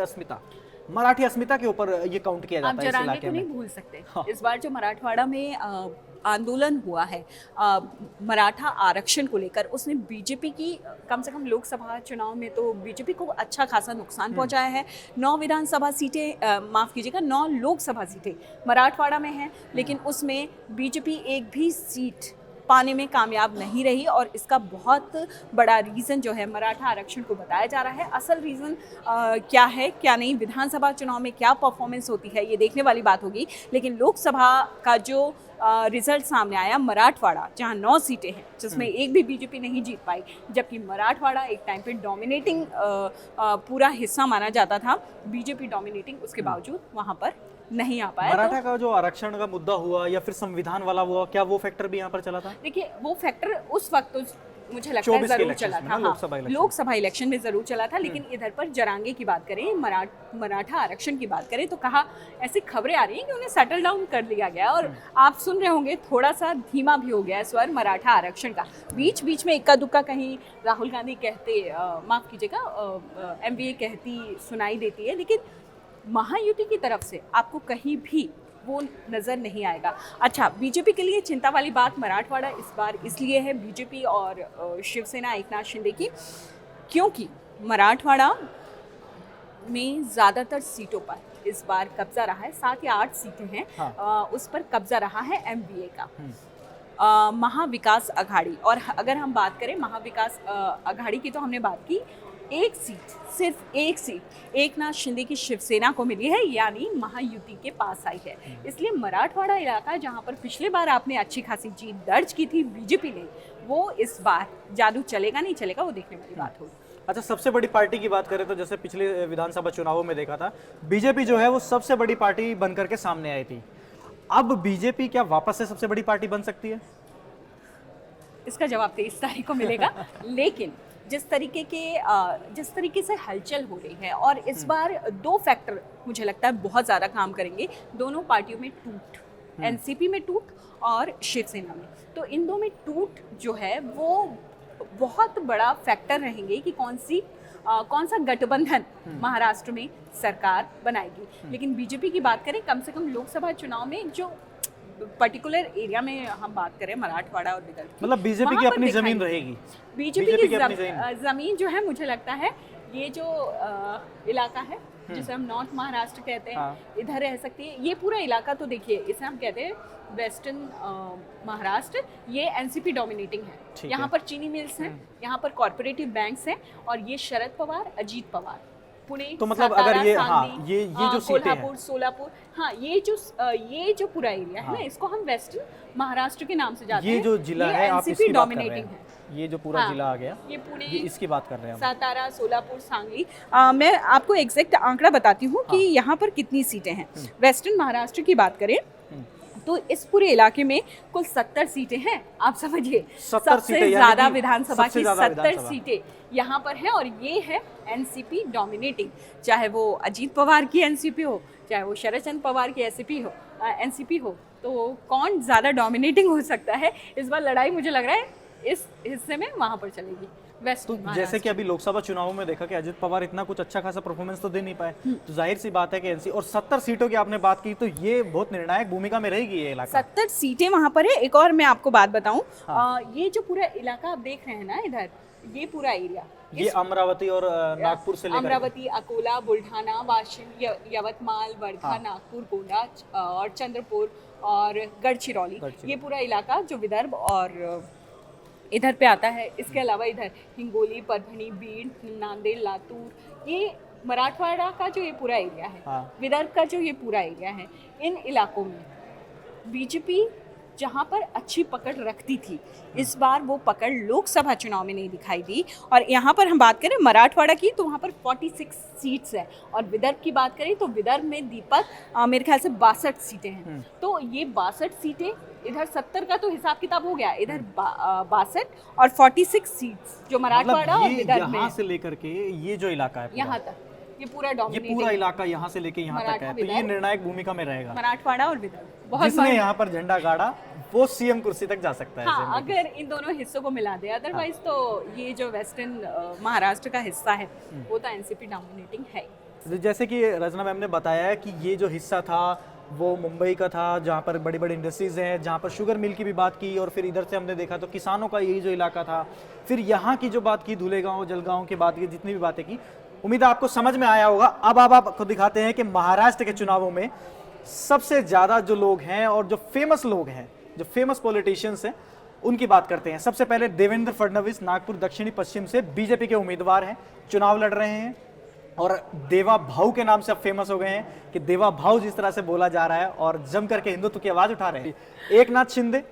S1: अस्मिता के ऊपर ये काउंट किया जाता है इस इलाके में।
S2: नहीं भूल सकते। हाँ। इस बार जो मराठवाड़ा में आंदोलन हुआ है मराठा आरक्षण को लेकर, उसने बीजेपी की कम से कम लोकसभा चुनाव में तो बीजेपी को अच्छा खासा नुकसान पहुंचाया है। 9 विधानसभा सीटें, माफ कीजिएगा 9 लोकसभा सीटें मराठवाड़ा में हैं, लेकिन उसमें बीजेपी एक भी सीट पाने में कामयाब नहीं रही। और इसका बहुत बड़ा रीज़न जो है मराठा आरक्षण को बताया जा रहा है। असल रीज़न क्या है क्या नहीं, विधानसभा चुनाव में क्या परफॉर्मेंस होती है ये देखने वाली बात होगी। लेकिन लोकसभा का जो रिजल्ट सामने आया, मराठवाड़ा जहां 9 सीटें हैं जिसमें एक भी बीजेपी नहीं जीत पाई, जबकि मराठवाड़ा एक टाइम पे डोमिनेटिंग पूरा हिस्सा माना जाता था, बीजेपी डोमिनेटिंग, उसके बावजूद वहां पर नहीं आ पाया।
S1: मराठा का जो आरक्षण का मुद्दा हुआ या फिर संविधान वाला हुआ, क्या वो फैक्टर भी यहाँ पर चला था?
S2: देखिए वो फैक्टर उस वक्त तो मुझे लगता है जरूर चला था। हाँ, लोकसभा इलेक्शन में जरूर चला था। लेकिन इधर पर जरांगे की बात करें, मराठा आरक्षण की बात करें, तो कहा ऐसी खबरें आ रही हैं कि उन्हें सेटल डाउन कर लिया गया। और आप सुन रहे होंगे थोड़ा सा धीमा भी हो गया स्वर मराठा आरक्षण का। बीच बीच में इक्का दुक्का कहीं राहुल गांधी कहते, माफ कीजिएगा, MVA कहती सुनाई देती है, लेकिन महायुति की तरफ से आपको कहीं भी वो नज़र नहीं आएगा। अच्छा, बीजेपी के लिए चिंता वाली बात मराठवाड़ा इस बार इसलिए है, बीजेपी और शिवसेना एकनाथ शिंदे की, क्योंकि मराठवाड़ा में ज़्यादातर सीटों पर इस बार कब्जा रहा है। 7 या 8 सीटें हैं। हाँ। उस पर कब्जा रहा है MVA का, महाविकास अघाड़ी। और अगर हम बात करें महाविकास अघाड़ी की, तो हमने बात की, एक सीट, सिर्फ एक सीट एकनाथ शिंदे की शिवसेना को मिली है, यानी महायुति के पास आई है। इसलिए मराठवाड़ा इलाका जहां पर पिछले बार आपने अच्छी खासी जीत दर्ज की थी बीजेपी ने, वो इस बार जादू चलेगा नहीं चलेगा वो देखने वाली बात होगी।
S1: अच्छा, सबसे बड़ी पार्टी की बात करें तो जैसे पिछले विधानसभा चुनावों में देखा था, बीजेपी जो है वो सबसे बड़ी पार्टी बनकर के सामने आई थी। अब बीजेपी क्या वापस से सबसे बड़ी पार्टी बन सकती है?
S2: इसका जवाब 23 तारीख को मिलेगा। लेकिन जिस तरीके से हलचल हो रही है, और इस बार 2 फैक्टर मुझे लगता है बहुत ज़्यादा काम करेंगे। दोनों पार्टियों में टूट एनसीपी में टूट और शिवसेना में। तो इन दो में टूट जो है वो बहुत बड़ा फैक्टर रहेंगे कि कौन सा गठबंधन महाराष्ट्र में सरकार बनाएगी। लेकिन बीजेपी की बात करें, कम से कम लोकसभा चुनाव में जो पर्टिकुलर एरिया में हम बात करें मराठवाड़ा और विदर्भ की,
S1: मतलब बीजेपी की अपनी जमीन रहेगी।
S2: बीजेपी की जमीन जो है, मुझे लगता है ये जो इलाका है जिसे हम नॉर्थ महाराष्ट्र कहते हैं, इधर रह सकती है। ये पूरा इलाका तो देखिए, इसे हम कहते हैं वेस्टर्न महाराष्ट्र, ये एनसीपी डोमिनेटिंग है। यहाँ पर चीनी मिल्स हैं, यहाँ पर कॉर्पोरेटिव बैंक्स हैं, और ये शरद पवार, अजीत पवार, पुणे,
S1: तो मतलब अगर ये ये जो सीटें
S2: कोल्हापुर, सोलापुर, ये जो पूरा एरिया है ना, इसको हम वेस्टर्न महाराष्ट्र के नाम से जानते हैं।
S1: ये जो जिला है आप इसकी बात कर रहे
S2: डोमिनेटिंग
S1: हैं, ये जो पूरा जिला आ गया,
S2: ये पुणे,
S1: ये इसकी बात कर रहे हैं हम।
S2: सातारा, सोलापुर, सांगली। मैं आपको एग्जैक्ट आंकड़ा बताती हूँ कि यहाँ पर कितनी सीटें हैं। वेस्टर्न महाराष्ट्र की बात करें तो इस पूरे इलाके में कुल 70 सीटें हैं। आप समझिए, सबसे ज्यादा विधानसभा की 70 सीटें यहाँ पर हैं, और ये है एनसीपी डोमिनेटिंग। चाहे वो अजीत पवार की एनसीपी हो, चाहे वो शरद चंद्र पवार की एनसीपी हो, तो कौन ज्यादा डोमिनेटिंग हो सकता है? इस बार लड़ाई मुझे लग रहा है इस हिस्से में वहां पर चलेगी।
S1: तो जैसे कि अभी लोकसभा चुनावों में देखा कि अजित पवार इतना कुछ अच्छा खासा परफॉर्मेंस तो दे नहीं पाए, तो जाहिर सी बात है कि एनसी और 70 सीटों की आपने बात की, तो ये बहुत निर्णायक भूमिका में रहेगी ये इलाका।
S2: 70 सीटें वहां पर है। एक और मैं आपको बात बताऊं, ये जो पूरा इलाका आप देख रहे हैं ना इधर, ये पूरा एरिया,
S1: ये अमरावती और नागपुर से लेकर
S2: अमरावती, अकोला, बुल्ढाना, वाशिम, यवतमाल, वर्धा, नागपुर, गोंडा और चंद्रपुर और गढ़चिरौली, ये पूरा इलाका जो विदर्भ और इधर पे आता है। इसके अलावा इधर हिंगोली, परभणी, बीड़, नांदेड़, लातूर, ये मराठवाड़ा का जो ये पूरा एरिया है, विदर्भ का जो ये पूरा एरिया है, इन इलाकों में बीजेपी जहाँ पर अच्छी पकड़ रखती थी, इस बार वो पकड़ लोकसभा चुनाव में नहीं दिखाई दी। और यहाँ पर हम बात करें मराठवाड़ा की, तो वहाँ पर 46 सीट्स है, और विदर्भ की बात करें तो विदर्भ में दीपक मेरे ख्याल से 62 सीटें हैं। तो ये 62 सीटें, इधर 70 का तो हिसाब किताब हो गया, इधर 62 और 46 सीट्स जो मराठवाड़ा और विदर्भ में,
S1: यहाँ से लेकर के ये जो इलाका है
S2: यहाँ तक, ये पूरा
S1: ये पूरा इलाका यहाँ से लेके यहाँ तक है, तो ये निर्णायक भूमिका में रहेगा।
S2: मराठवाड़ा और विदर्भ,
S1: जिसने यहाँ पर झंडा गाड़ा वो सीएम कुर्सी तक जा सकता है।
S2: हाँ, अगर इन दोनों हिस्सों को मिला दे, अदरवाइज तो ये जो वेस्टर्न महाराष्ट्र का हिस्सा है वो तो एनसीपी डोमिनेटिंग है।
S1: जैसे कि रचना मैम ने बताया कि ये जो हिस्सा था वो मुंबई का था, जहाँ पर बड़ी बड़ी इंडस्ट्रीज हैं, जहाँ पर शुगर मिल की भी बात की, और फिर इधर से हमने देखा तो किसानों का यही जो इलाका था। फिर यहाँ की जो बात की, धुलेगांव, जलगांव की बात की, जितनी भी बातें की, उम्मीद है आपको समझ में आया होगा। अब आपको दिखाते हैं कि महाराष्ट्र के चुनावों में सबसे ज्यादा जो लोग हैं और जो फेमस लोग हैं, जो फेमस पॉलिटिशियंस हैं, उनकी बात करते हैं। सबसे पहले देवेंद्र फडणवीस नागपुर दक्षिणी पश्चिम से बीजेपी के उम्मीदवार हैं, चुनाव लड़ रहे हैं, और देवा भाऊ के नाम से अब फेमस हो गए हैं कि देवा भाऊ जिस तरह से बोला जा रहा है, और जम करके हिंदुत्व की आवाज उठा रहे हैं। एकनाथ शिंदे,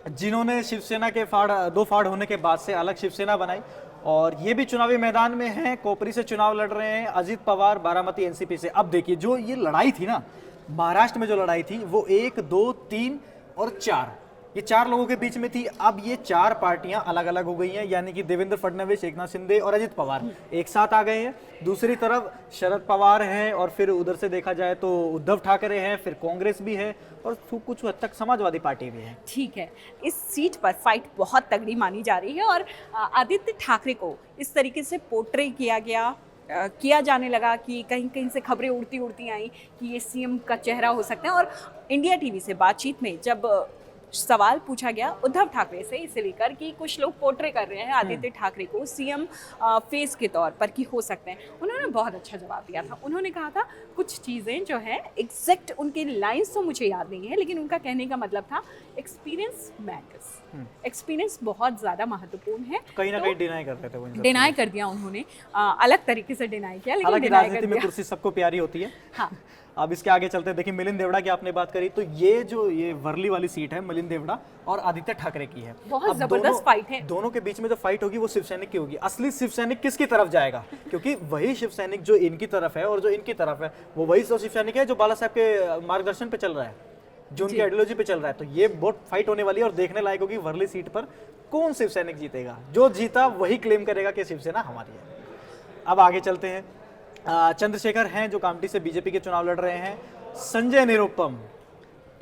S1: जिन्होंने शिवसेना के दो फाड़ होने के बाद से अलग शिवसेना बनाई, और ये भी चुनावी मैदान में हैं, कोपरी से चुनाव लड़ रहे हैं। अजीत पवार बारामती एनसीपी से। अब देखिए, जो ये लड़ाई थी ना महाराष्ट्र में, जो लड़ाई थी वो 1, 2, 3 और 4, ये 4 लोगों के बीच में थी। अब ये 4 पार्टियां अलग अलग हो गई हैं, यानी कि देवेंद्र फडणवीस, एकनाथ शिंदे और अजित पवार एक साथ आ गए हैं। दूसरी तरफ शरद पवार हैं, और फिर उधर से देखा जाए तो उद्धव ठाकरे हैं, फिर कांग्रेस भी है, और कुछ हद तक समाजवादी पार्टी भी है।
S2: ठीक है, इस सीट पर फाइट बहुत तगड़ी मानी जा रही है, और आदित्य ठाकरे को इस तरीके से पोर्ट्रे किया जाने लगा कि कहीं कहीं से खबरें उड़ती आई कि ये सीएम का चेहरा हो सकते हैं। और इंडिया टीवी से बातचीत में जब सवाल पूछा गया उद्धव ठाकरे से इसे लेकर कि कुछ लोग पोर्ट्रे कर रहे हैं आदित्य ठाकरे को सीएम फेस के तौर पर कि हो सकते हैं, उन्होंने बहुत अच्छा जवाब दिया था। उन्होंने कहा था कुछ चीज़ें जो है, एग्जैक्ट उनकी लाइंस तो मुझे याद नहीं है, लेकिन उनका कहने का मतलब था एक्सपीरियंस मैटर्स, एक्सपीरियंस बहुत ज़्यादा महत्वपूर्ण है।
S1: कहीं ना कहीं डिनाई कर रहे थे वो,
S2: डिनाई कर दिया उन्होंने, अलग तरीके से डिनाई किया, लेकिन
S1: राजनीति में कुर्सी सबको प्यारी होती है।
S2: हाँ।
S1: अब इसके आगे चलते हैं। देखिए, मिलिंद देवड़ा की आपने बात करी, तो ये वर्ली वाली सीट है मिलिंद देवड़ा और आदित्य ठाकरे की है।
S2: बहुत जबरदस्त फाइट है।
S1: दोनों के बीच में जो फाइट होगी वो शिवसैनिक की होगी। असली शिवसैनिक किसकी तरफ जाएगा? क्योंकि वही शिवसैनिक जो इनकी तरफ है और जो इनकी तरफ है, वो वही शिवसैनिक है जो बाला साहब के मार्गदर्शन पे चल रहा है, जो उनकी आइडियोलॉजी पे चल रहा है। तो ये बहुत फाइट होने वाली है, और देखने लायक होगी वर्ली सीट पर कौन शिवसैनिक जीतेगा। जो जीता वही क्लेम करेगा कि शिवसेना हमारी है। अब आगे चलते हैं। चंद्रशेखर हैं जो कामठी से बीजेपी के चुनाव लड़ रहे हैं। संजय निरुपम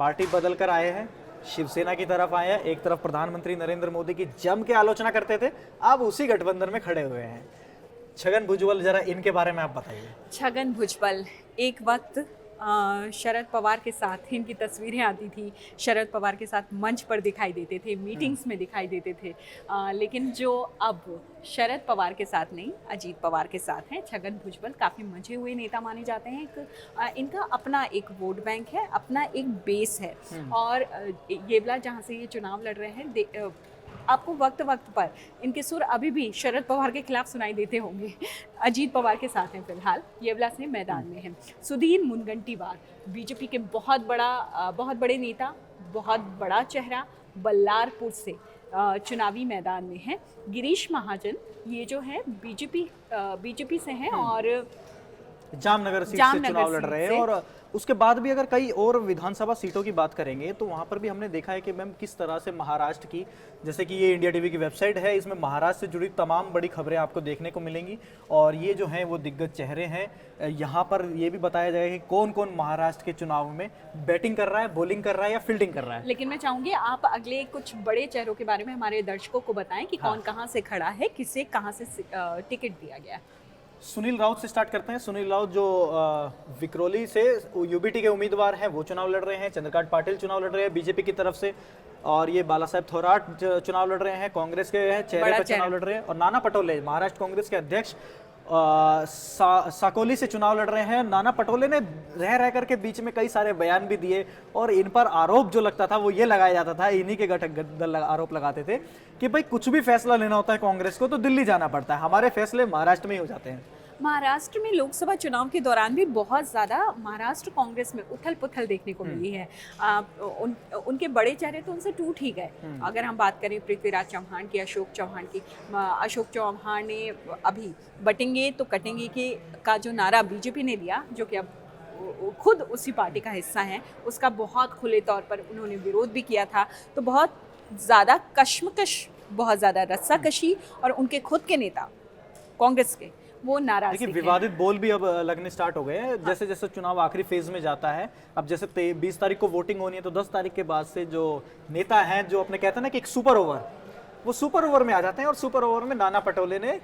S1: पार्टी बदल कर आए हैं, शिवसेना की तरफ आए हैं। एक तरफ प्रधानमंत्री नरेंद्र मोदी की जम के आलोचना करते थे, अब उसी गठबंधन में खड़े हुए हैं। छगन भुजबल, जरा इनके बारे में आप बताइए।
S2: छगन भुजबल एक वक्त शरद पवार के साथ इनकी तस्वीरें आती थी, शरद पवार के साथ मंच पर दिखाई देते थे, मीटिंग्स में दिखाई देते थे, लेकिन जो अब शरद पवार के साथ नहीं, अजीत पवार के साथ हैं, छगन भुजबल काफ़ी मंझे हुए नेता माने जाते हैं। इनका अपना एक वोट बैंक है, अपना एक बेस है। और येवला जहाँ से ये चुनाव लड़ रहे हैं, आपको वक्त वक्त पर इनके सुर अभी भी शरद पवार के खिलाफ सुनाई देते होंगे। अजीत पवार के साथ हैं फिलहाल, येवला से मैदान में हैं। सुधीर मुनगंटीवार बीजेपी के बहुत बड़े नेता, बहुत बड़ा चेहरा, बल्लारपुर से चुनावी मैदान में हैं। गिरीश महाजन ये जो है बीजेपी से हैं और
S1: जामनगर सीट से चुनाव लड़ रहे हैं। और उसके बाद भी अगर कई और विधानसभा सीटों की बात करेंगे तो वहां पर भी हमने देखा है कि मैम किस तरह से महाराष्ट्र की, जैसे कि ये इंडिया टीवी की वेबसाइट है, इसमें महाराष्ट्र से जुड़ी तमाम बड़ी खबरें आपको देखने को मिलेंगी। और ये जो हैं वो दिग्गज चेहरे हैं। यहाँ पर ये भी बताया जाएगा कि कौन कौन महाराष्ट्र के चुनाव में बैटिंग कर रहा है, बॉलिंग कर रहा है या फील्डिंग कर रहा है।
S2: लेकिन मैं चाहूंगी आप अगले कुछ बड़े चेहरों के बारे में हमारे दर्शकों को बताएं कि कौन कहाँ से खड़ा है, किसे कहाँ से टिकट दिया गया।
S1: सुनील राउत से स्टार्ट करते हैं। सुनील राउत जो विक्रोली से यूबीटी के उम्मीदवार हैं, वो चुनाव लड़ रहे हैं। चंद्रकांत पाटिल चुनाव लड़ रहे हैं बीजेपी की तरफ से, और ये बाला साहेब थोराट चुनाव लड़ रहे हैं, कांग्रेस के चेहरे पर चुनाव लड़ रहे हैं। और नाना पटोले महाराष्ट्र कांग्रेस के अध्यक्ष साकोली से चुनाव लड़ रहे हैं। नाना पटोले ने रह करके बीच में कई सारे बयान भी दिए, और इन पर आरोप जो लगता था वो ये लगाया जाता था, इन्हीं के घटक दल आरोप लगाते थे कि भाई कुछ भी फैसला लेना होता है कांग्रेस को तो दिल्ली जाना पड़ता है, हमारे फैसले महाराष्ट्र में ही हो जाते हैं।
S2: महाराष्ट्र में लोकसभा चुनाव के दौरान भी बहुत ज़्यादा महाराष्ट्र कांग्रेस में उथल पुथल देखने को मिली है। उनके बड़े चेहरे तो उनसे टूट ही गए। अगर हम बात करें पृथ्वीराज चौहान की, अशोक चौहान की, अशोक चौहान ने अभी बटेंगे तो कटेंगे का जो नारा बीजेपी ने दिया, जो कि अब खुद उसी पार्टी का हिस्सा है, उसका बहुत खुले तौर पर उन्होंने विरोध भी किया था। तो बहुत ज़्यादा कश्मकश, बहुत ज़्यादा रस्साकशी, और उनके खुद के नेता कांग्रेस के वो नाराज।
S1: देखिए विवादित बोल भी अब लगने स्टार्ट हो गए हैं। जैसे जैसे चुनाव आखिरी फेज में जाता है, अब जैसे 20 तारीख को वोटिंग होनी है, तो 10 तारीख के बाद से जो नेता हैं, जो अपने कहते हैं ना कि एक सुपर ओवर, वो सुपर ओवर में आ जाते हैं। और सुपर ओवर में नाना पटोले ने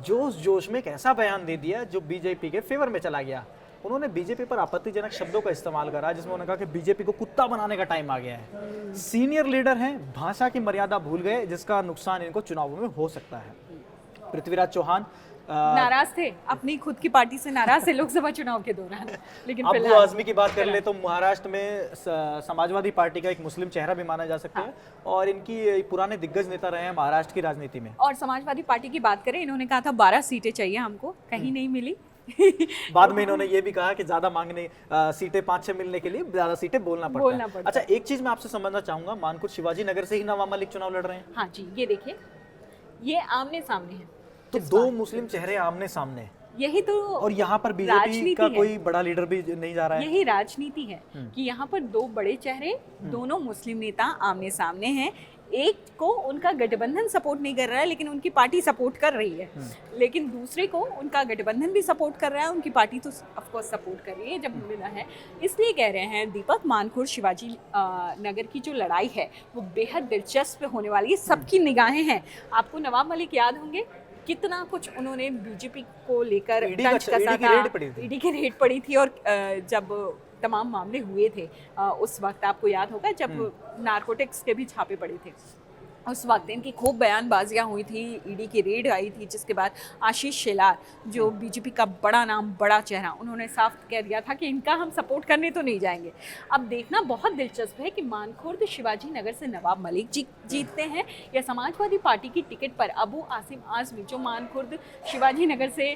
S1: जोश में एक ऐसा बयान दे दिया जो बीजेपी के फेवर में चला गया। उन्होंने बीजेपी पर आपत्तिजनक शब्दों का इस्तेमाल करा, जिसमें उन्होंने कहा कि बीजेपी को कुत्ता बनाने का टाइम आ गया है। सीनियर लीडर हैं, भाषा की मर्यादा भूल गए, जिसका नुकसान इनको चुनावों में हो सकता है। पृथ्वीराज चौहान
S2: नाराज थे, अपनी खुद की पार्टी से नाराज थे लोकसभा चुनाव के दौरान। लेकिन
S1: अबू आजमी की बात कर ले तो महाराष्ट्र में समाजवादी पार्टी का एक मुस्लिम चेहरा भी माना जा सकता है, और इनकी पुराने दिग्गज नेता रहे हैं महाराष्ट्र की राजनीति में।
S2: और समाजवादी पार्टी की बात करें, इन्होंने कहा था 12 सीटें चाहिए हमको, कहीं नहीं मिली।
S1: बाद में इन्होंने ये भी कहा कि ज्यादा मांगने सीटें 5-6 मिलने के लिए ज्यादा सीटें बोलना पड़ता है। अच्छा, एक चीज मैं आपसे समझना चाहूंगा, मानकुर शिवाजी नगर से ही नवाब मलिक चुनाव लड़ रहे हैं।
S2: हाँ जी, ये देखिए, ये आमने सामने है,
S1: तो दो मुस्लिम चेहरे आमने सामने,
S2: यही तो। और
S1: यहाँ पर बीजेपी का कोई बड़ा लीडर भी नहीं जा रहा है।
S2: यही राजनीति है कि यहाँ पर दो बड़े चेहरे, दोनों मुस्लिम नेता आमने सामने हैं। एक को उनका गठबंधन सपोर्ट नहीं कर रहा है, लेकिन उनकी पार्टी सपोर्ट कर रही है। लेकिन दूसरे को उनका गठबंधन भी सपोर्ट कर रहा है, उनकी पार्टी तो ऑफ कोर्स सपोर्ट कर रही है जब मिला है। इसलिए कह रहे हैं दीपक, मानकुर शिवाजी नगर की जो लड़ाई है वो बेहद दिलचस्प होने वाली है। सबकी निगाहें हैं। आपको नवाब मलिक याद होंगे, कितना कुछ उन्होंने बीजेपी को लेकर टंच कसा था, ईडी की रेड पड़ी थी। और जब तमाम मामले हुए थे उस वक्त आपको याद होगा, जब नारकोटिक्स के भी छापे पड़े थे, उस वक्त इनकी खूब बयानबाजियां हुई थी, ईडी की रेड आई थी, जिसके बाद आशीष शेलार जो बीजेपी का बड़ा नाम, बड़ा चेहरा, उन्होंने साफ कह दिया था कि इनका हम सपोर्ट करने तो नहीं जाएंगे। अब देखना बहुत दिलचस्प है कि मानखुर्द शिवाजी नगर से नवाब मलिक जीतते हैं या समाजवादी पार्टी की टिकट पर अबू आसिम आजमी जो मानखुर्द शिवाजी नगर से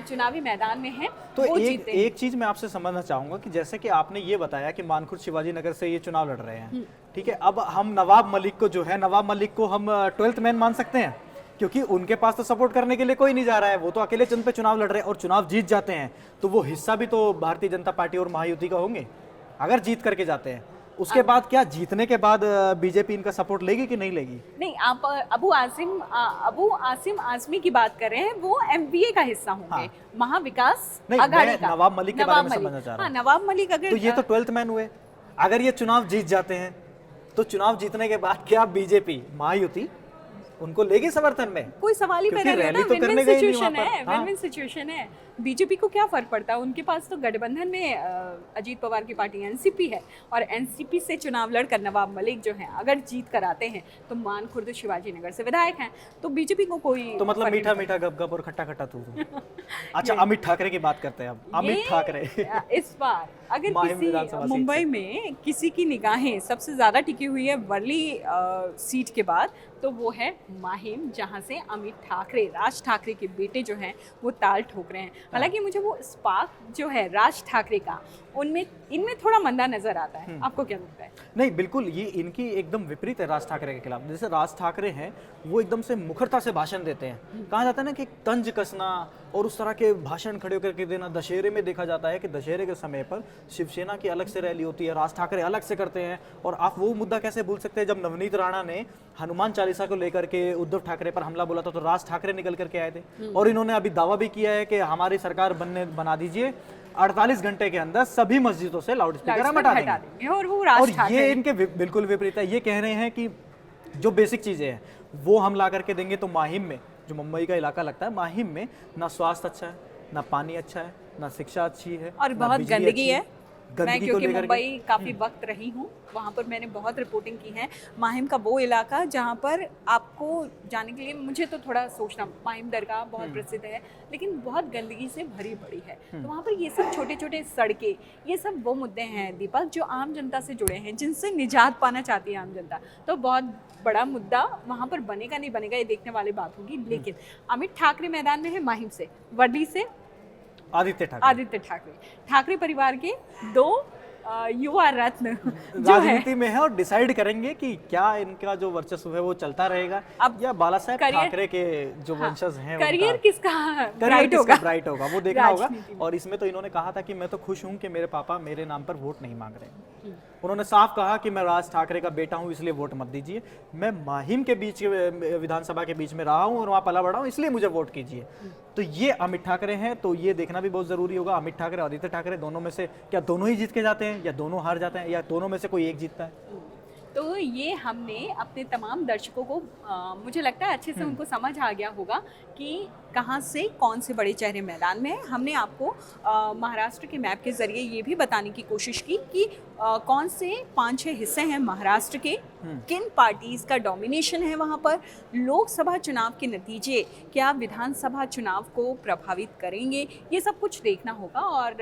S2: चुनावी मैदान में है,
S1: तो
S2: वो जीतते हैं।
S1: एक चीज मैं आपसे समझना चाहूंगा कि जैसे कि आपने ये बताया कि मानखुर्द शिवाजी नगर से ये चुनाव लड़ रहे हैं, ठीक है, अब हम नवाब मलिक को जो है, नवाब मलिक को हम 12th मैन मान सकते हैं, क्योंकि उनके पास तो सपोर्ट करने के लिए कोई नहीं जा रहा है, वो तो अकेले चंद पे चुनाव लड़ रहे हैं और चुनाव जीत जाते हैं, तो वो हिस्सा भी तो भारतीय जनता पार्टी और महायुति का होंगे अगर जीत करके जाते हैं। उसके बाद क्या जीतने के बाद बीजेपी इनका सपोर्ट लेगी कि नहीं लेगी?
S2: नहीं, आप अबू आसिम आजमी की बात कर रहे हैं, वो एमवीए का हिस्सा होंगे। हाँ। महाविकास अघाड़ी का
S1: नवाब मलिक के बारे में समझना चाह रहा हूं।
S2: हाँ, नवाब मलिक अगर
S1: तो ये तो 12th मैन हुए। अगर ये चुनाव जीत जाते हैं तो चुनाव जीतने के बाद क्या बीजेपी महायुति उनको लेगी समर्थन में?
S2: कोई सवाल ही
S1: क्योंकि
S2: पैदा नहीं
S1: रैली
S2: होता।
S1: तो करने
S2: विन-विन
S1: गए नहीं
S2: सिचुएशन
S1: वहाँ पर।
S2: है,
S1: हाँ।
S2: विन-विन सिचुएशन है। बीजेपी को क्या फर्क पड़ता है, उनके पास तो गठबंधन में अजीत पवार की पार्टी एनसीपी है, और एनसीपी से चुनाव लड़कर नवाब मलिक जो हैं अगर जीत कर आते हैं तो मान खुर्द शिवाजी नगर से विधायक हैं, तो बीजेपी को कोई
S1: तो मतलब
S2: फर्क
S1: मीठा
S2: नहीं
S1: मीठा गप गप और खट्टा खट्टा तू। अच्छा, अमित ठाकरे की बात करते हैं अब।
S2: पड़ता।
S1: अमित
S2: ये,
S1: ठाकरे
S2: इस बार अगर
S1: माहिम
S2: किसी
S1: विधानसभा सीट
S2: मुंबई
S1: से।
S2: में किसी की निगाहें सबसे ज्यादा टिकी हुई है वर्ली सीट के बाद, तो वो है माहिम, जहां से अमित ठाकरे, राज ठाकरे के बेटे जो हैं वो ताल ठोक रहे हैं। हालांकि मुझे वो स्पार्क जो है राज ठाकरे का, उनमें इनमें थोड़ा मंदा नजर आता है। आपको क्या लगता है?
S1: नहीं, बिल्कुल ये इनकी एकदम विपरीत है राज ठाकरे के खिलाफ। जैसे राज ठाकरे हैं वो एकदम से मुखरता से भाषण देते हैं। कहा जाता है ना कि तंज कसना और उस तरह के भाषण खड़े होकर के देना। दशहरे में देखा जाता है कि दशहरे के समय पर शिवसेना की अलग से रैली होती है, राज ठाकरे अलग से करते हैं। और आप वो मुद्दा कैसे भूल सकते हैं जब नवनीत राणा ने हनुमान चालीसा को लेकर के उद्धव ठाकरे पर हमला बोला था, तो राज ठाकरे निकल करके आए थे। और इन्होंने अभी दावा भी किया है कि हमारी सरकार बना दीजिए, 48 घंटे के अंदर सभी मस्जिदों से लाउड स्पीकर हम हटा देंगे।
S2: और वो
S1: और
S2: राज ठाकरे
S1: ये इनके बिल्कुल विपरीत है। ये कह रहे हैं कि जो बेसिक चीजें हैं वो हम ला करके देंगे। तो माहिम में, जो मुंबई का इलाका लगता है, माहिम में ना स्वास्थ्य अच्छा है, ना पानी अच्छा है, ना शिक्षा अच्छी है,
S2: और
S1: ना
S2: बहुत
S1: बिजली
S2: गंदगी
S1: अच्छी
S2: है। मैं
S1: गंदगी को
S2: क्योंकि
S1: लेकर
S2: मुंबई काफ़ी वक्त रही हूँ, वहाँ पर मैंने बहुत रिपोर्टिंग की है। माहिम का वो इलाका जहाँ पर आपको जाने के लिए मुझे तो थोड़ा सोचना, माहिम दरगाह बहुत प्रसिद्ध है लेकिन बहुत गंदगी से भरी पड़ी है। तो वहाँ पर ये सब छोटे छोटे सड़कें, ये सब वो मुद्दे हैं दीपक जो आम जनता से जुड़े हैं, जिनसे निजात पाना चाहती है आम जनता। तो बहुत बड़ा मुद्दा वहाँ पर बनेगा नहीं बनेगा ये देखने वाली बात होगी। लेकिन अमित ठाकरे मैदान में है माहिम से, वर्ली से
S1: आदित्य ठाकरे
S2: ठाकरे परिवार के दो युवा रत्न जो है
S1: राजनीति में है और डिसाइड करेंगे कि क्या इनका जो वर्चस्व है वो चलता रहेगा
S2: अब
S1: या बाला साहेब
S2: करियर-
S1: ठाकरे के जो वंशज हैं
S2: करियर
S1: उनका
S2: किसका
S1: करियर
S2: ब्राइट होगा,
S1: ब्राइट होगा वो देखना होगा।
S2: राजनीति में।
S1: और इसमें तो इन्होंने कहा था कि मैं तो खुश हूं कि मेरे पापा मेरे नाम पर वोट नहीं मांग रहे हैं। उन्होंने साफ कहा कि मैं राज ठाकरे का बेटा हूं इसलिए वोट मत दीजिए, मैं माहिम के बीच विधानसभा के बीच में रहा हूं और वहां पला बड़ा हूं इसलिए मुझे वोट कीजिए। तो ये अमित ठाकरे हैं, तो ये देखना भी बहुत जरूरी होगा। अमित ठाकरे और आदित्य ठाकरे दोनों में से क्या दोनों ही जीत के जाते हैं या दोनों हार जाते हैं या दोनों में से कोई एक जीतता है?
S2: तो ये हमने अपने तमाम दर्शकों को मुझे लगता है अच्छे से उनको समझ आ गया होगा कि कहाँ से कौन से बड़े चेहरे मैदान में हैं। हमने आपको महाराष्ट्र के मैप के ज़रिए ये भी बताने की कोशिश की कि कौन से 5-6 हिस्से हैं महाराष्ट्र के, किन पार्टीज़ का डोमिनेशन है वहाँ पर, लोकसभा चुनाव के नतीजे क्या विधानसभा चुनाव को प्रभावित करेंगे, ये सब कुछ देखना होगा। और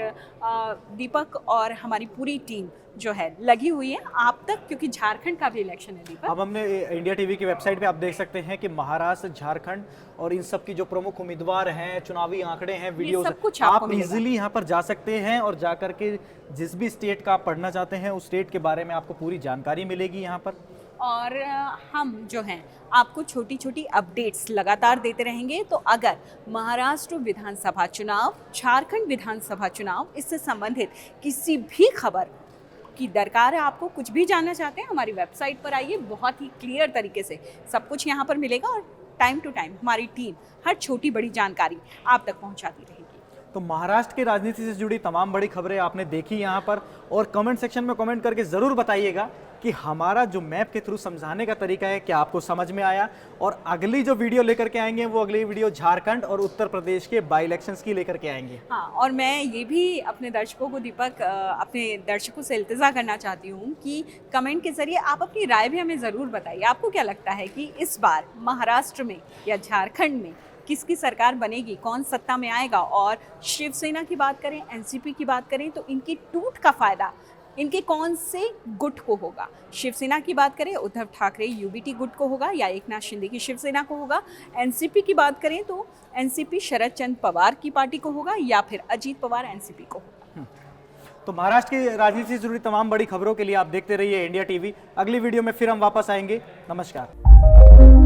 S2: दीपक और हमारी पूरी टीम जो है लगी हुई है आप तक, क्योंकि झारखंड का भी इलेक्शन है दीपक।
S1: अब हमने इंडिया टीवी की वेबसाइट पे आप देख सकते हैं कि महाराष्ट्र, झारखंड और इन सब की जो प्रमुख उम्मीदवार हैं, चुनावी आंकड़े हैं, वीडियोस
S2: सब कुछ आपको
S1: आप
S2: मिलेगा।
S1: इजीली यहाँ पर जा सकते हैं और जा करके जिस भी स्टेट का आप पढ़ना चाहते हैं उस स्टेट के बारे में आपको पूरी जानकारी मिलेगी यहाँ पर।
S2: और हम जो हैं आपको छोटी छोटी अपडेट्स लगातार देते रहेंगे। तो अगर महाराष्ट्र विधानसभा चुनाव, झारखंड विधानसभा चुनाव, इससे संबंधित किसी भी खबर की दरकार है, आपको कुछ भी जानना चाहते हैं, हमारी वेबसाइट पर आइए, बहुत ही क्लियर तरीके से सब कुछ यहाँ पर मिलेगा। और टाइम टू टाइम हमारी टीम हर छोटी बड़ी जानकारी आप तक पहुँचाती रहेगी।
S1: तो महाराष्ट्र की राजनीति से जुड़ी तमाम बड़ी खबरें आपने देखी यहाँ पर, और कमेंट सेक्शन में कमेंट करके ज़रूर बताइएगा कि हमारा जो मैप के थ्रू समझाने का तरीका है क्या आपको समझ में आया। और अगली जो वीडियो लेकर के आएंगे वो अगली वीडियो झारखंड और उत्तर प्रदेश के बाई इलेक्शंस की लेकर के आएंगे।
S2: हाँ, और मैं ये भी अपने दर्शकों को दीपक, अपने दर्शकों से इल्तिजा करना चाहती हूँ कि कमेंट के जरिए आप अपनी राय भी हमें ज़रूर बताइए। आपको क्या लगता है कि इस बार महाराष्ट्र में या झारखंड में किसकी सरकार बनेगी, कौन सत्ता में आएगा? और शिवसेना की बात करें, एनसीपी की बात करें, तो इनकी टूट का फायदा इनके कौन से गुट को होगा? शिवसेना की बात करें, उद्धव ठाकरे यूबीटी गुट को होगा या एकनाथ शिंदे की शिवसेना को होगा? एनसीपी की बात करें तो एनसीपी शरद चंद्र पवार की पार्टी को होगा या फिर अजीत पवार एनसीपी को होगा?
S1: तो महाराष्ट्र की राजनीति से जुड़ी तमाम बड़ी खबरों के लिए आप देखते रहिए इंडिया टीवी। अगली वीडियो में फिर हम वापस आएंगे। नमस्कार।